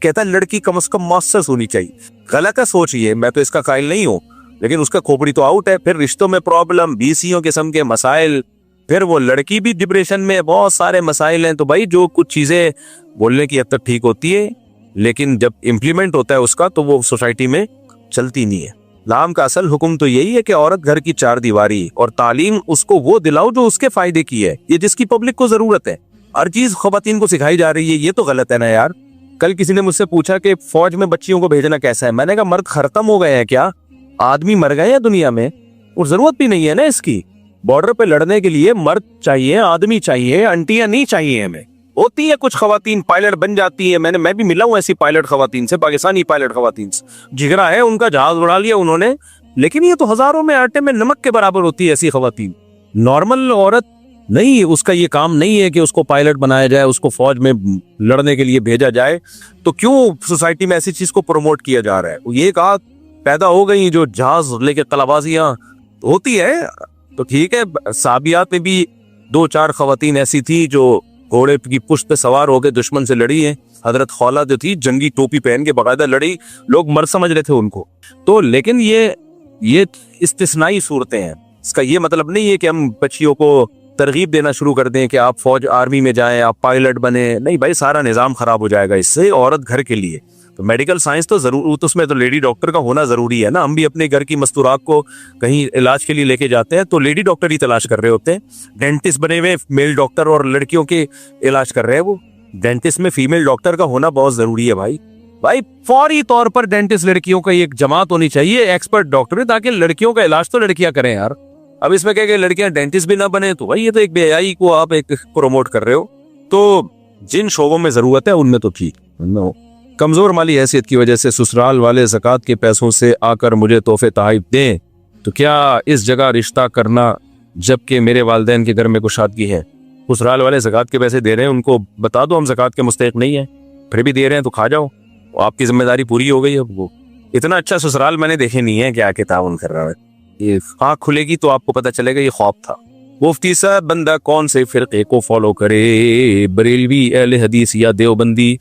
कहता है लड़की कम से कम मास्टर्स होनी चाहिए। गलत है सोच, ये मैं तो इसका कायल नहीं हूं, लेकिन उसका खोपड़ी तो आउट है। फिर रिश्तों में प्रॉब्लम, बीसियों किस्म के मसाइल, फिर वो लड़की भी डिप्रेशन में, बहुत सारे मसाइल हैं। तो भाई जो कुछ चीजें बोलने की हद तक ठीक होती है, लेकिन जब इम्प्लीमेंट होता है उसका तो वो सोसाइटी में चलती नहीं है। इस्लाम का असल हुक्म तो यही है कि औरत घर की 4 दीवारी, और तालीम उसको वो दिलाओ जो उसके फायदे की है, ये जिसकी पब्लिक को जरूरत है। हर चीज खवातीन को सिखाई जा रही है, ये तो गलत है ना यार। कल किसी ने मुझसे पूछा कि फौज में बच्चियों को भेजना कैसा है। मैंने कहा मर्द खत्म हो गए हैं क्या? आदमी मर गए हैं दुनिया में, और जरूरत भी नहीं है ना इसकी। बॉर्डर पे लड़ने के लिए मर्द चाहिए, आदमी चाहिए, अंटियां नहीं चाहिए हमें। होती है कुछ खवातीन पायलट बन जाती है, मैं भी मिला हूं ऐसी पायलट खवातीन से, पाकिस्तानी पायलट खवातीन से, जिगरा है उनका, जहाज उड़ा लिया उन्होंने। लेकिन ये तो हजारों में आटे में नमक के बराबर होती है ऐसी खवातीन। नॉर्मल औरत नहीं, उसका ये काम नहीं है कि उसको पायलट बनाया जाए, उसको फौज में लड़ने के लिए भेजा जाए। तो क्यों सोसाइटी में ऐसी चीज को प्रमोट किया जा रहा है? ये कहा पैदा हो गई जो जहाज लेके कलाबाजियां होती है, तो ठीक है। साबियात में भी 2-4 खवातीन ऐसी थी जो घोड़े की पुश्त पे सवार होकर दुश्मन से लड़ी है। हजरत खौला जो थी जंगी टोपी पहन के बाकायदा लड़ी, लोग मर समझ रहे थे उनको। तो लेकिन ये इस्तिस्नाई सूरतें हैं। इसका ये मतलब नहीं है कि हम बच्चियों को तरगीब देना शुरू कर दें कि आप फौज आर्मी में जाएं, आप पायलट बने। नहीं भाई, सारा निजाम खराब हो जाएगा इससे। औरत घर के लिए तो मेडिकल साइंस तो जरूर, तो उसमें तो लेडी डॉक्टर का होना जरूरी है ना। हम भी अपने घर की मस्तूरात को कहीं इलाज के लिए लेके जाते हैं तो लेडी डॉक्टर ही तलाश कर रहे होते हैं। डेंटिस्ट बने हुए मेल डॉक्टर और लड़कियों के इलाज कर रहे हैं वो। डेंटिस्ट में फीमेल डॉक्टर का होना बहुत जरूरी है भाई फौरी तौर पर डेंटिस्ट लड़कियों का एक जमात होनी चाहिए, एक्सपर्ट डॉक्टर, ताकि लड़कियों का इलाज तो लड़कियां करें यार। अब इसमें क्या लड़कियां डेंटिस्ट भी ना बने, तो भाई ये तो एक बेहयाई को आप एक प्रमोट कर रहे हो। तो जिन शोबों में जरूरत है उनमें तो ठीक हो। कमजोर माली हैसियत की वजह से ससुराल वाले ज़कात के पैसों से आकर मुझे तोहफे तोहफे दें, तो क्या इस जगह रिश्ता करना जबकि मेरे वालिदैन के घर में कुशादगी है? ससुराल वाले ज़कात के पैसे दे रहे हैं, उनको बता दो हम ज़कात के मुस्तहिक नहीं है, फिर भी दे रहे हैं तो खा जाओ, आपकी जिम्मेदारी पूरी हो गई। अब वो इतना अच्छा ससुराल मैंने देखे नहीं है क्या कि ताउन कर रहा है। ये आँख खुलेगी तो आपको पता चलेगा ये ख्वाब था। मुफ्ती साहब, बंदा कौन से फिरके को फॉलो करे, बरेलवी, अहले हदीस या देवबंदी?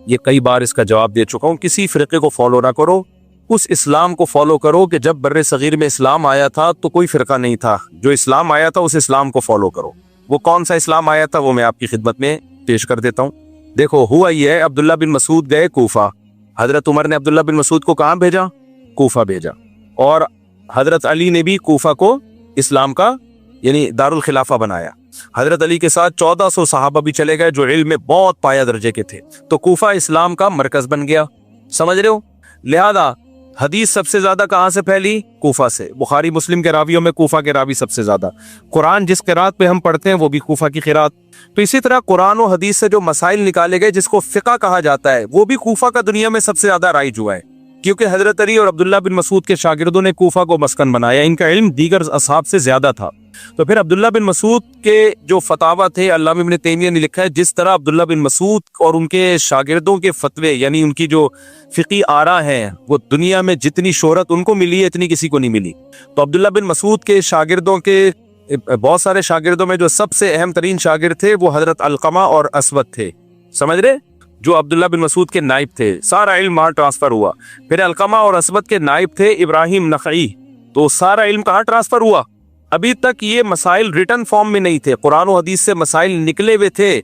ये कई बार इसका जवाब दे चुका हूँ। किसी फिरके को फॉलो ना करो, उस इस्लाम को फॉलो करो कि जब बर्रे सगीर में इस्लाम आया था तो कोई फिरका नहीं था। जो इस्लाम आया था उस इस्लाम को फॉलो करो। वो कौन सा इस्लाम आया था वो मैं आपकी खिदमत में पेश कर देता हूँ। देखो, हुआ ये है, अब्दुल्ला बिन मसूद गए कूफा। हजरत उमर ने अब्दुल्ला बिन मसूद को कहाँ भेजा? कूफा भेजा। और हजरत अली ने भी कूफा को इस्लाम का यानी दारुल खिलाफा बनाया। हजरत अली के साथ 1400 सहाबा भी चले गए जो इल्म में बहुत पाया दर्जे के थे। तो कूफा इस्लाम का मरकज बन गया, समझ रहे हो। लिहाजा हदीस सबसे ज्यादा कहां से फैली? कूफा से। बुखारी मुस्लिम के रावियों में कूफा के रावी सबसे ज्यादा। कुरान जिस किरात पे हम पढ़ते हैं वो भी कूफा की किरात। तो इसी तरह कुरान और हदीस से जो मसाइल निकाले गए जिसको फिका कहा जाता है वो भी कूफा का दुनिया में सबसे ज्यादा राइज हुआ है, क्योंकि हजरत अली और अब्दुल्ला बिन मसूद के शागिर्दों ने कूफा को मस्कन बनाया। इनका इल्म दीगर असहाब से ज्यादा था। तो फिर अब्दुल्ला बिन मसूद के जो फतावा थे, अल्लामा इब्न तैमिया ने लिखा है, जिस तरह अब्दुल्ला बिन मसूद और उनके शागिर्दों के फतवे यानी उनकी जो फिकी आरा हैं वो दुनिया में जितनी शोहरत उनको मिली है इतनी किसी को नहीं मिली। तो अब्दुल्ला बिन मसूद के शागिर्दों के बहुत सारे शागिर्दों में जो सबसे अहम तरीन शागिर्द थे वो हजरत अलकमा और असवद थे, समझ रहे, जो अब्दुल्ला बिन मसूद के नाइब थे। सारा इल्म वहां ट्रांसफर हुआ। फिर अलकमा और असवद के नाइब थे इब्राहिम नखई, तो सारा इल्म कहाँ ट्रांसफर हुआ? अभी तक ये मसाइल रिटर्न फॉर्म में नहीं थे। कुरान और हदीस से मसाइल निकले हुए थे,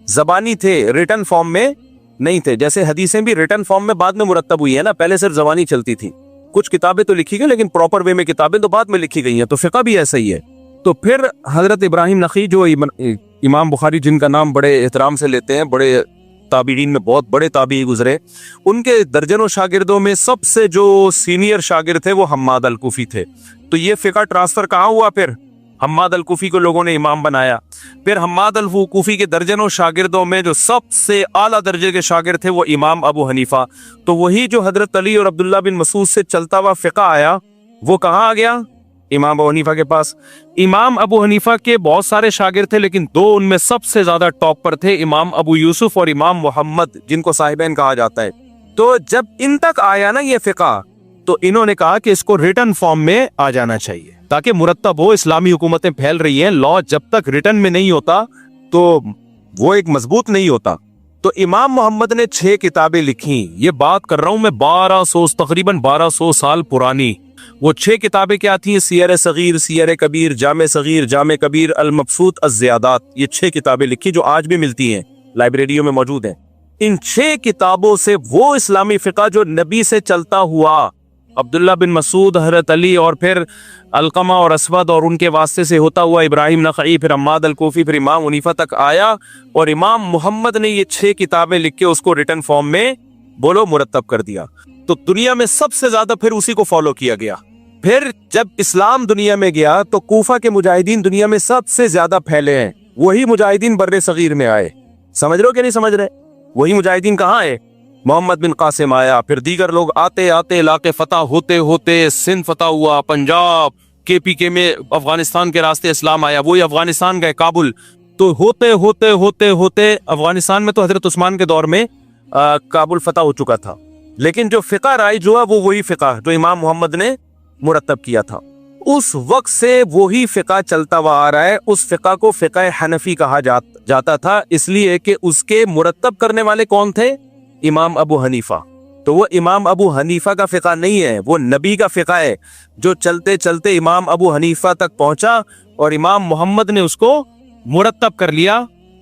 जबानी थे, रिटर्न फॉर्म में नहीं थे। जैसे हदीसें भी रिटर्न फॉर्म में बाद में मुरत्तब हुई है ना, पहले सिर्फ जबानी चलती थी। कुछ किताबें तो लिखी गई लेकिन प्रॉपर वे में किताबें तो बाद में लिखी गई हैं। तो फिका भी ऐसा ही है। तो फिर हजरत इब्राहिम नखी जो इमाम बुखारी जिनका नाम बड़े एहतराम से लेते हैं, बड़े ताबीईन में बहुत बड़े ताबी गुजरे, उनके दर्जनों शागिर्दों में सबसे जो सीनियर शागिर्द थे वो हम्माद अल कुफी थे। तो ये फिका ट्रांसफर कहाँ हुआ? फिर हम्माद अल कुफी को लोगों ने इमाम बनाया। फिर हम्माद अल कुफी के दर्जनों शागिर्दों में जो सबसे आला दर्जे के शागिर्द थे वो इमाम अबू हनीफा। तो वही जो हजरत अली और अब्दुल्ला बिन मसूद से चलता हुआ फिका आया वो कहाँ आ गया? इमाम अबू हनीफा के पास। इमाम अबू हनीफा के बहुत सारे शागिर्द थे, लेकिन दो उनमें सबसे ज्यादा टॉप पर थे, इमाम अबू यूसुफ और इमाम मोहम्मद, जिनको साहिबैन कहा जाता है। तो जब इन तक आया ना ये फिका, तो इन्होंने कहा कि इसको रिटर्न फॉर्म में आ जाना चाहिए ताकि मुरत्तब हो। इस्लामी हुकूमतें फैल रही हैं, लॉ जब तक रिटर्न में नहीं होता तो वो एक मजबूत नहीं होता। तो इमाम मोहम्मद ने 6 किताबें लिखी। ये बात कर रहा हूं मैं 1200 तकरीबन 1200 साल पुरानी। वो 6 किताबें क्या थी? सियर सगीर, सियर कबीर, जामे सगीर, जामे कबीर, अल मबसूत, अज़्ज़ियादात। ये 6 किताबें लिखी जो आज भी मिलती हैं, लाइब्रेरियों में मौजूद हैं। इन 6 किताबों से वो इस्लामी फिका जो नबी से चलता हुआ अब्दुल्ला बिन मसूद, हज़रत अली और फिर अलकमा और असवद और उनके वास्ते से होता हुआ इब्राहिम नखई, फिर हम्माद अल कुफी, फिर इमाम हनीफा तक आया, और इमाम मोहम्मद ने ये 6 किताबें लिख के उसको रिटर्न फॉर्म में बोलो मुरत्तब कर दिया। तो दुनिया में सबसे ज्यादा फिर उसी को फॉलो किया गया। फिर जब इस्लाम दुनिया में गया तो कूफा के मुजाहिदीन दुनिया में सबसे ज्यादा फैले हैं। वही मुजाहिदीन बर्रे सगीर में आए। समझ रहे हो कि नहीं समझ रहे? वही मुजाहिदीन कहाँ आए? मोहम्मद बिन कासिम आया, फिर दीगर लोग आते आते इलाके फतह होते होते सिंध फतह हुआ, पंजाब, KPK में अफगानिस्तान के रास्ते इस्लाम आया, वही अफगानिस्तान गए, काबुल। तो होते होते होते होते अफगानिस्तान में तो हजरत उस्मान के दौर में काबुल फतह हो चुका था, लेकिन जो फिका राइज हुआ वो वही फिका जो इमाम मोहम्मद ने मुरत्तब किया था। उस वक्त से वही फिका चलता हुआ आ रहा है। उस फिका को फिका हनफी कहा जाता था, इसलिए कि उसके मुरत्तब करने वाले कौन थे? इमाम अबू हनीफा। तो वो इमाम अबू हनीफा का फिका नहीं है, वो नबी का फिका है जो चलते चलते इमाम अबू हनीफा तक पहुंचा और इमाम मोहम्मद ने उसको मुरत्तब कर लिया,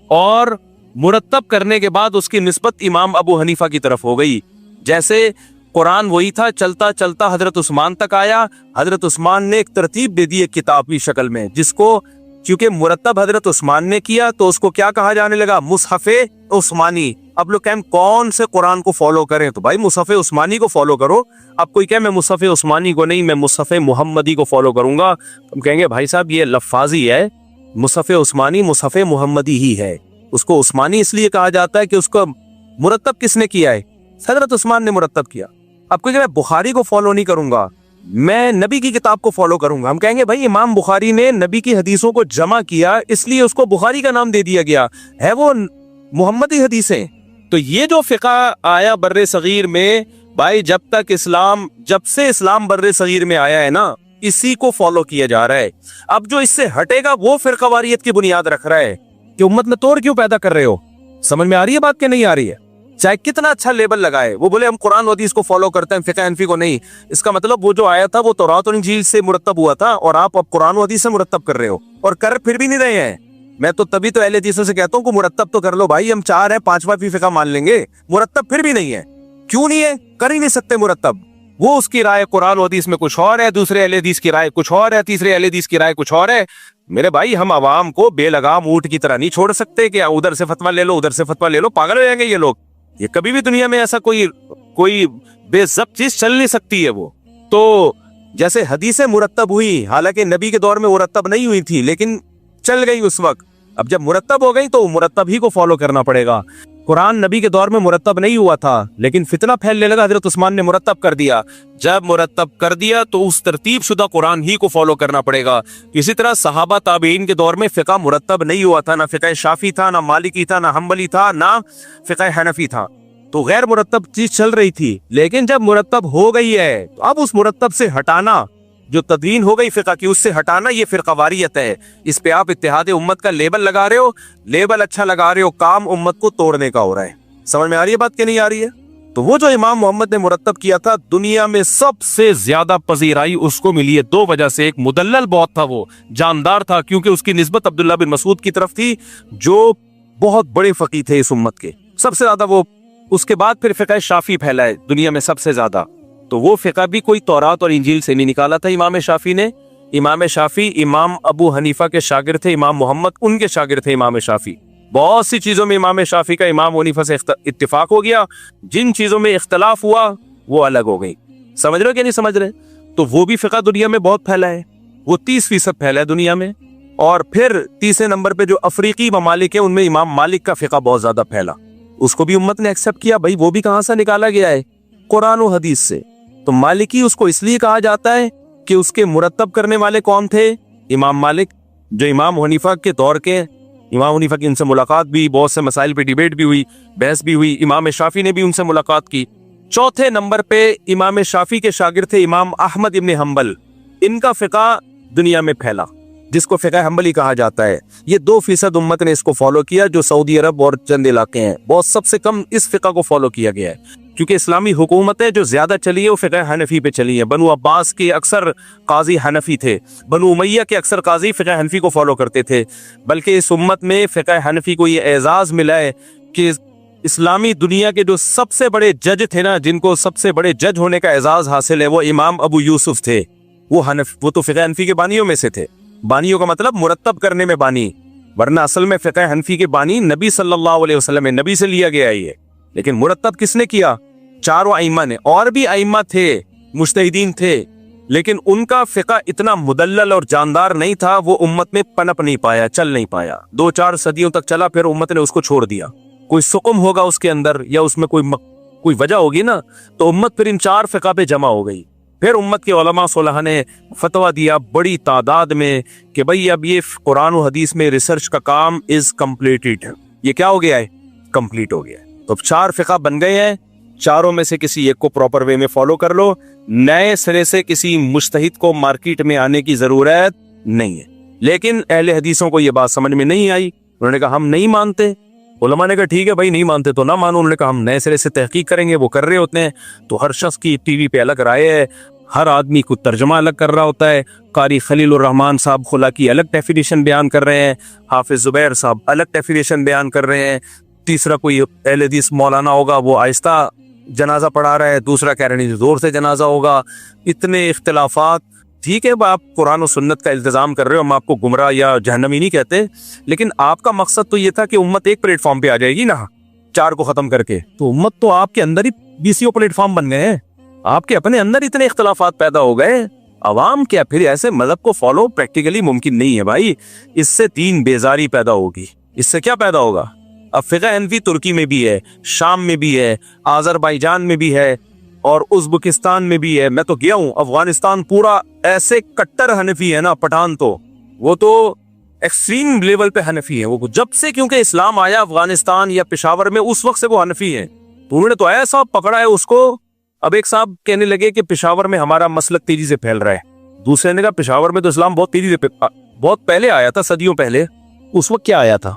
और मुरत्तब करने के बाद उसकी निस्बत इमाम अबू हनीफा की तरफ हो गई। जैसे कुरान वही था, चलता चलता हजरत उस्मान तक आया। हजरत उस्मान ने एक तरतीब दे दी एक किताबी शक्ल में, जिसको क्योंकि मुरत्तब हजरत उस्मान ने किया तो उसको क्या कहा जाने लगा? मुसहफ़े उस्मानी। अब लोग कहें कौन से कुरान को फॉलो करें? तो भाई मुसहफ़े उस्मानी को फॉलो करो। अब कोई कहे मैं मुसहफ़े उस्मानी को नहीं, मैं मुसहफ़े मुहम्मदी को फॉलो करूंगा, हम कहेंगे भाई साहब ये लफ्ज़ी है। मुसहफ़े उस्मानी मुसहफ़े मुहम्मदी ही है। उसको उस्मानी इसलिए कहा जाता है कि उसको मुरत्तब किसने किया है? हजरत उस्मान ने मुरत्तब किया। अब कोई कहे मैं बुखारी को फॉलो नहीं करूंगा, मैं नबी की किताब को फॉलो करूंगा, हम कहेंगे भाई इमाम बुखारी ने नबी की हदीसों को जमा किया इसलिए उसको बुखारी का नाम दे दिया गया है, वो मुहम्मदी हदीसें। तो ये जो फिका आया बर्रे सगीर में, भाई जब से इस्लाम बर्रे सगीर में आया है ना, इसी को फॉलो किया जा रहा है। अब जो इससे हटेगा वो फिरकावारियत की बुनियाद रख रहा है कि उम्मत में तोड़ क्यों पैदा कर रहे हो। समझ में आ रही है बात कि नहीं आ रही है? चाहे कितना अच्छा लेबल लगाए, वो बोले हम कुरान और हदीस को फॉलो करते हैं, फिका हनफी को नहीं। इसका मतलब वो जो आया था वो तौरात और इंजील से मुरत्तब हुआ था, और आप अब कुरान और हदीस से मुरत्तब कर रहे हो, और कर फिर भी नहीं रहे हैं। मैं तो तभी तो अहले हदीसों से कहता हूँ कि मुरत्तब तो कर लो भाई, हम 4 हैं, 5वां भी फिका मान लेंगे, मुरत्तब फिर भी नहीं है। क्यों नहीं है? कर ही नहीं सकते मुरत्तब। वो उसकी राय कुरान और हदीस में कुछ और है, दूसरे अहले हदीस की राय कुछ और है, तीसरे अहले हदीस की राय कुछ और है। मेरे भाई हम आवाम को बेलगाम ऊंट की तरह नहीं छोड़ सकते कि उधर से फतवा ले लो, उधर से फतवा ले लो। पागल हो जाएंगे ये लोग। ये कभी भी दुनिया में ऐसा कोई बेज़ब्त चीज चल नहीं सकती है। वो तो जैसे हदीसें मुरत्तब हुई, हालांकि नबी के दौर में मुरत्तब नहीं हुई थी, लेकिन चल गई उस वक्त। अब जब मुरत्तब हो गई तो मुरत्तब ही को फॉलो करना पड़ेगा। कुरान नबी के दौर में मुरत्तब नहीं हुआ था, लेकिन फितना फैलने लगा, हजरत उस्मान ने मुरत्तब कर दिया। जब मुरत्तब कर दिया तो उस तरतीब शुदा कुरान ही को फॉलो करना पड़ेगा। इसी तरह सहाबा ताबीन के दौर में फिका मुरत्तब नहीं हुआ था, ना फिका शाफी था, ना मालिकी था, ना हम्बली था, ना फिका हनफी था। तो गैर मुरत्तब चीज चल रही थी, लेकिन जब मुरत्तब हो गई है तो अब उस मुरत्तब से हटाना, जो तदवीन हो गई फिका की, उससे हटाना ये फिरकावारियत है। इस पे आप इत्तेहाद उम्मत का लेबल लगा रहे हो, लेबल अच्छा लगा रहे हो, काम उम्मत को तोड़ने का हो रहा है। समझ में आ रही है बात कि नहीं आ रही है? तो वो जो इमाम मोहम्मद ने मुरत्तब किया था, दुनिया में सबसे ज्यादा पजीराई उसको मिली है 2 वजह से। एक मुदल्लल बहुत था, वो जानदार था, क्योंकि उसकी निस्बत अब्दुल्ला बिन मसूद की तरफ थी, जो बहुत बड़े फकीह थे इस उम्मत के, सबसे ज्यादा वो। उसके बाद फिर फिका शाफी फैला है दुनिया में सबसे ज्यादा। तो वो फिका भी कोई तौरात और इंजील से नहीं निकाला था इमाम शाफी ने। इमाम शाफी इमाम अबू हनीफा के शागिर्द थे, इमाम मोहम्मद उनके शागिर्द थे इमाम शाफी। बहुत सी चीजों में इमाम शाफी का इमाम हनीफा से इत्तिफाक हो गया, जिन चीजों में इख्तलाफ हुआ वो अलग हो गई। समझ रहे हो क्या नहीं समझ रहे? तो वो भी फिका दुनिया में बहुत फैला है, वो 30% फैला है दुनिया में। और फिर तीसरे नंबर पे जो अफ्रीकी ममालिक है उनमें इमाम मालिक का फिका बहुत ज्यादा फैला, उसको भी उम्मत ने एक्सेप्ट किया। भाई वो भी कहां से निकाला गया है? कुरान और हदीस से। तो मालिकी उसको इसलिए कहा जाता है कि उसके मुरत्तब करने वाले कौन थे? इमाम मालिक, जो इमाम हनीफा के दौर के। इमाम हनीफा की उनसे मुलाकात भी, बहुत से मसाइल पे डिबेट भी हुई, बहस भी हुई। इमाम शाफी ने भी उनसे मुलाकात की। चौथे नंबर पे इमाम शाफी के शागिर्द थे इमाम अहमद इब्न हम्बल। इनका फिका दुनिया में फैला, जिसको फिका हम्बली कहा जाता है। ये 2% उम्मत ने इसको फॉलो किया, जो सऊदी अरब और चंद इलाके हैं। बहुत सबसे कम इस फिका को फॉलो किया गया है, क्योंकि इस्लामी हुकूमतें जो ज्यादा चली है वो फिका हनफी पे चली है। बनु अब्बास के अक्सर काजी हनफी थे, बनु उमैया के अक्सर काजी फिका हनफी को फॉलो करते थे। बल्कि इस उम्मत में फिका हनफी को ये एजाज मिला है कि इस्लामी दुनिया के जो सबसे बड़े जज थे ना, जिनको सबसे बड़े जज होने का एजाज हासिल है, वो इमाम अबू यूसुफ थे। वो तो फिका हनफी के बानियों में से थे। बानियों का मतलब मुरत्तब करने में बानी, वरना असल में फिका हनफी के बानी नबी सल्लल्लाहु अलैहि वसल्लम है, नबी से लिया गया है ये। लेकिन मुरत्तब किसने किया? चारों आइम्मा ने। और भी आइम्मा थे, मुज्तहिदीन थे, लेकिन उनका फिका इतना मुदल्लल और जानदार नहीं था, वो उम्मत में पनप नहीं पाया, चल नहीं पाया। 2-4 सदियों तक चला, फिर उम्मत ने उसको छोड़ दिया। कोई सुकुम होगा उसके अंदर, या उसमें कोई वजह होगी ना, तो उम्मत फिर इन 4 फिका पे जमा हो गई। फिर उम्मत के उलमा सुलह ने फतवा दिया बड़ी तादाद में कि भाई अब ये कुरान और हदीस में रिसर्च का काम इज कंप्लीटेड। ये क्या हो गया है? कंप्लीट हो गया है। तो 4 फिका बन गए हैं, चारों में से किसी एक को प्रॉपर वे में फॉलो कर लो। नए सिरे से किसी मुज्तहिद को मार्केट में आने की जरूरत नहीं है। लेकिन अहले हदीसों को यह बात समझ में नहीं आई। उन्होंने कहा हम नहीं मानते। उलमा ने कहा ठीक है भाई, नहीं मानते तो ना मानो। उन्होंने कहा हम नए सिरे से तहकीक करेंगे। वो कर रहे होते हैं, तो हर शख्स की टीवी पे अलग राय है, हर आदमी को तर्जमा अलग कर रहा होता है। कारी खलीलुर रहमान साहब खुला की अलग डेफिनेशन बयान कर रहे हैं, हाफिज जुबैर साहब अलग डेफिनेशन बयान कर रहे हैं। तीसरा कोई अहले हदीस मौलाना होगा, वो आहिस्ता जनाजा पढ़ा रहा है, दूसरा कह रहे हैं जोर से जनाजा होगा। इतने इख्तिलाफात। ठीक है, आप कुरान और सुन्नत का इल्तिजाम कर रहे हो, हम आपको गुमराह या जहन्नमी नहीं कहते, लेकिन आपका मकसद तो ये था कि उम्मत एक प्लेटफॉर्म पे आ जाएगी ना, 4 को खत्म करके। तो उम्मत तो आपके अंदर ही 20 प्लेटफॉर्म बन गए हैं, आपके अपने अंदर इतने इख्तिलाफात पैदा हो गए। अवाम क्या फिर ऐसे मजहब को फॉलो प्रैक्टिकली मुमकिन नहीं है भाई। इससे दीन बेजारी पैदा होगी। इससे क्या पैदा होगा? अब फिका हनफी तुर्की में भी है, शाम में भी है, आजरबाईजान में भी है, और उज़्बेकिस्तान में भी है। मैं तो गया हूं, अफगानिस्तान पूरा ऐसे कट्टर हनफी है ना, पठान तो वो तो एक्सट्रीम लेवल पे हनफी है। वो जब से क्योंकि इस्लाम आया अफगानिस्तान या पेशावर में, उस वक्त से वो हनफी है। तो उन्होंने तो ऐसा पकड़ा है उसको। अब एक साहब कहने लगे कि पेशावर में हमारा मसलक तेजी से फैल रहा है। दूसरे ने कहा पेशावर में तो इस्लाम बहुत तेजी से बहुत पहले आया था, सदियों पहले। उस वक्त क्या आया था?